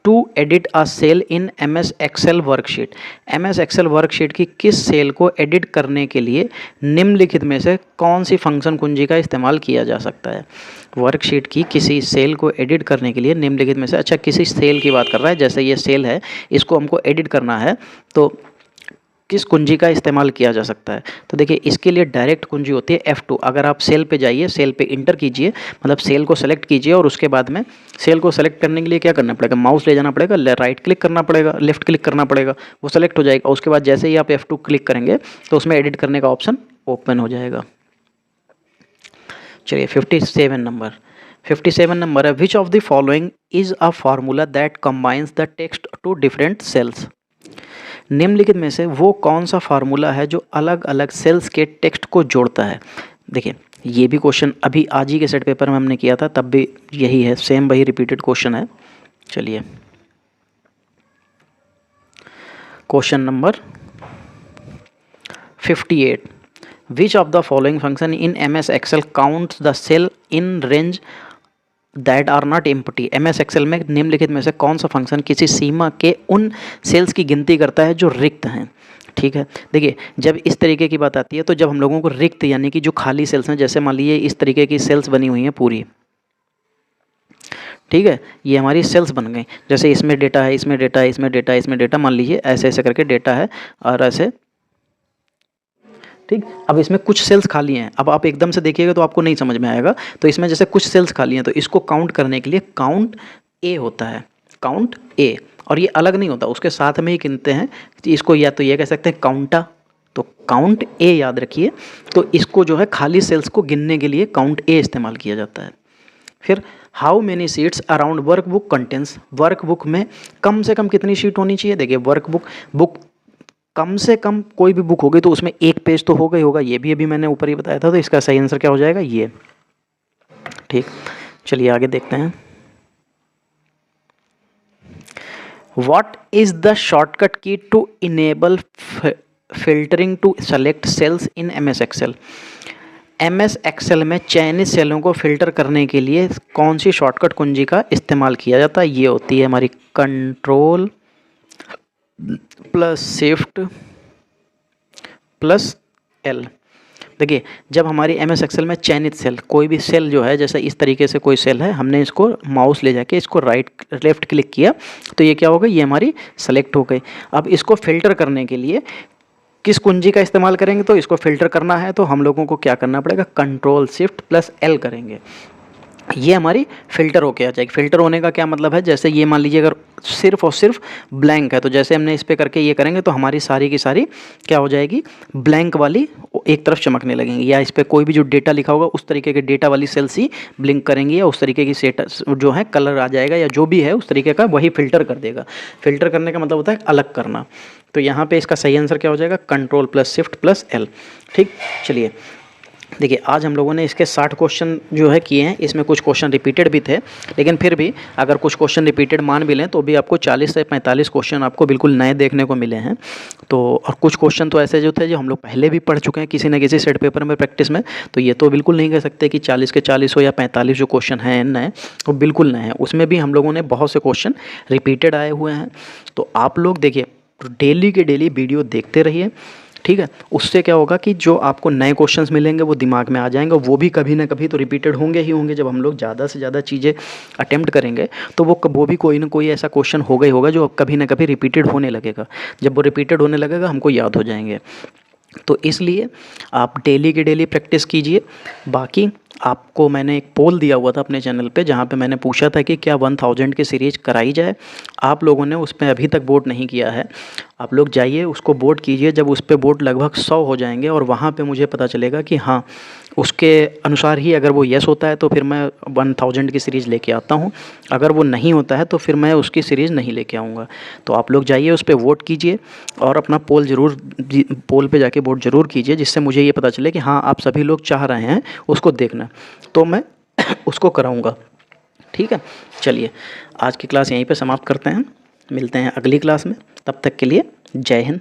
to edit a cell in MS Excel worksheet. MS Excel worksheet की किस सेल को एडिट करने के लिए निम्नलिखित में से कौन सी फंक्शन कुंजी का इस्तेमाल किया जा सकता है। वर्कशीट की किसी सेल को एडिट करने के लिए निम्नलिखित में से, अच्छा किसी सेल की बात कर रहा है, जैसे ये सेल है, इसको हमको एडिट करना है तो किस कुंजी का इस्तेमाल किया जा सकता है। तो देखिए इसके लिए डायरेक्ट कुंजी होती है F2। अगर आप सेल पे जाइए, सेल पे इंटर कीजिए, मतलब सेल को सेलेक्ट कीजिए और उसके बाद में सेल को सेलेक्ट करने के लिए क्या करना पड़ेगा, माउस ले जाना पड़ेगा, राइट क्लिक करना पड़ेगा, लेफ्ट क्लिक करना पड़ेगा, वो सेलेक्ट हो जाएगा। उसके बाद जैसे ही आप F2 क्लिक करेंगे तो उसमें एडिट करने का ऑप्शन ओपन हो जाएगा। चलिए 57 नंबर है, which of the following is a formula that combines the text two different cells. निम्नलिखित में से वो कौन सा फार्मूला है जो अलग अलग सेल्स के टेक्स्ट को जोड़ता है। देखिए ये भी क्वेश्चन अभी आज ही के सेट पेपर में हमने किया था, तब भी यही है, सेम वही रिपीटेड क्वेश्चन है। चलिए question number 58, which of the following function in MS Excel counts the cell in range that are not empty. MS Excel में निम्नलिखित में से कौन सा फंक्शन किसी सीमा के उन सेल्स की गिनती करता है जो रिक्त हैं। ठीक है, देखिए जब इस तरीके की बात आती है तो जब हम लोगों को रिक्त यानी कि जो खाली सेल्स हैं, जैसे मान लीजिए इस तरीके की सेल्स बनी हुई हैं पूरी, ठीक है, ये हमारी सेल्स बन गई, जैसे इसमें डेटा है, इसमें डेटा है, इसमें डेटा है, इसमें डेटा, मान लीजिए ऐसे ऐसे करके डेटा है और ऐसे। ठीक, अब इसमें कुछ सेल्स खाली हैं, अब आप एकदम से देखिएगा तो आपको नहीं समझ में आएगा। तो इसमें जैसे कुछ सेल्स खाली हैं तो इसको काउंट करने के लिए काउंट ए होता है, काउंट ए। और ये अलग नहीं होता, उसके साथ में ही गिनते हैं। इसको या तो ये कह सकते हैं काउंटा, तो काउंट ए याद रखिए। तो इसको जो है खाली सेल्स को गिनने के लिए काउंट ए इस्तेमाल किया जाता है। फिर how many sheets around work book contains, work book में कम से कम कितनी शीट होनी चाहिए। देखिए वर्क बुक कम से कम कोई भी बुक होगी तो उसमें एक पेज तो होगा ही होगा, ये भी अभी मैंने ऊपर ही बताया था। तो इसका सही आंसर क्या हो जाएगा, ये। ठीक, चलिए आगे देखते हैं। What is the shortcut key to enable filtering to select cells in MS Excel? MS Excel में चयनित सेलों को फिल्टर करने के लिए कौन सी शॉर्टकट कुंजी का इस्तेमाल किया जाता है। ये होती है हमारी control plus shift plus L. देखिए जब हमारी MS Excel में चयनित सेल, कोई भी सेल जो है, जैसे इस तरीके से कोई सेल है, हमने इसको माउस ले जाके इसको लेफ्ट क्लिक किया तो ये क्या होगा, ये हमारी सेलेक्ट हो गई। अब इसको फिल्टर करने के लिए किस कुंजी का इस्तेमाल करेंगे, तो इसको फिल्टर करना है तो हम लोगों को क्या करना पड़ेगा, कंट्रोल शिफ्ट प्लस एल करेंगे। ये हमारी फ़िल्टर होके आ जाएगी। फ़िल्टर होने का क्या मतलब है, जैसे ये मान लीजिए अगर सिर्फ और सिर्फ ब्लैंक है, तो जैसे हमने इस पर करके ये करेंगे तो हमारी सारी की सारी क्या हो जाएगी, ब्लैंक वाली एक तरफ चमकने लगेंगी, या इस पर कोई भी जो डेटा लिखा होगा उस तरीके के डेटा वाली सेल्स ही ब्लिंक करेंगी, या उस तरीके की सेट जो है कलर आ जाएगा, या जो भी है उस तरीके का वही फ़िल्टर कर देगा। फ़िल्टर करने का मतलब होता है अलग करना। तो यहाँ पे इसका सही आंसर क्या हो जाएगा, control plus shift plus L. ठीक, चलिए देखिए आज हम लोगों ने इसके 60 क्वेश्चन जो है किए हैं। इसमें कुछ क्वेश्चन रिपीटेड भी थे, लेकिन फिर भी अगर कुछ क्वेश्चन रिपीटेड मान भी लें तो भी आपको 40 से 45 क्वेश्चन आपको बिल्कुल नए देखने को मिले हैं। तो और कुछ क्वेश्चन तो ऐसे जो थे जो हम लोग पहले भी पढ़ चुके हैं किसी न किसी सेट पेपर में प्रैक्टिस में। तो ये तो बिल्कुल नहीं कह सकते कि 40 के 40 हो या 45 जो क्वेश्चन हैं नए, वो बिल्कुल नए हैं। उसमें भी हम लोगों ने बहुत से क्वेश्चन रिपीटेड आए हुए हैं। तो आप लोग देखिए डेली के डेली वीडियो देखते रहिए, ठीक है। उससे क्या होगा कि जो आपको नए क्वेश्चंस मिलेंगे वो दिमाग में आ जाएंगे, वो भी कभी ना कभी तो रिपीटेड होंगे ही होंगे। जब हम लोग ज़्यादा से ज़्यादा चीज़ें अटेम्प्ट करेंगे तो वो भी कोई ना कोई ऐसा क्वेश्चन होगा ही होगा जो कभी ना कभी रिपीटेड होने लगेगा। जब वो रिपीटेड होने लगेगा हमको याद हो जाएंगे। तो इसलिए आप डेली की डेली प्रैक्टिस कीजिए। बाकी आपको मैंने एक पोल दिया हुआ था अपने चैनल पे, जहाँ पे मैंने पूछा था कि क्या 1000 की सीरीज कराई जाए। आप लोगों ने उस पर अभी तक वोट नहीं किया है। आप लोग जाइए उसको वोट कीजिए। जब उस पर वोट लगभग 100 हो जाएंगे और वहाँ पे मुझे पता चलेगा कि हाँ उसके अनुसार ही अगर वो येस होता है तो फिर मैं 1000 की सीरीज़ लेके आता हूँ। अगर वो नहीं होता है तो फिर मैं उसकी सीरीज़ नहीं लेके आऊँगा। तो आप लोग जाइए उस पर वोट कीजिए और अपना पोल पे जाके वोट ज़रूर कीजिए, जिससे मुझे ये पता चले कि हाँ आप सभी लोग चाह रहे हैं उसको देखना, तो मैं उसको कराऊँगा। ठीक है, चलिए आज की क्लास यहीं पे समाप्त करते हैं। मिलते हैं अगली क्लास में, तब तक के लिए जय हिंद।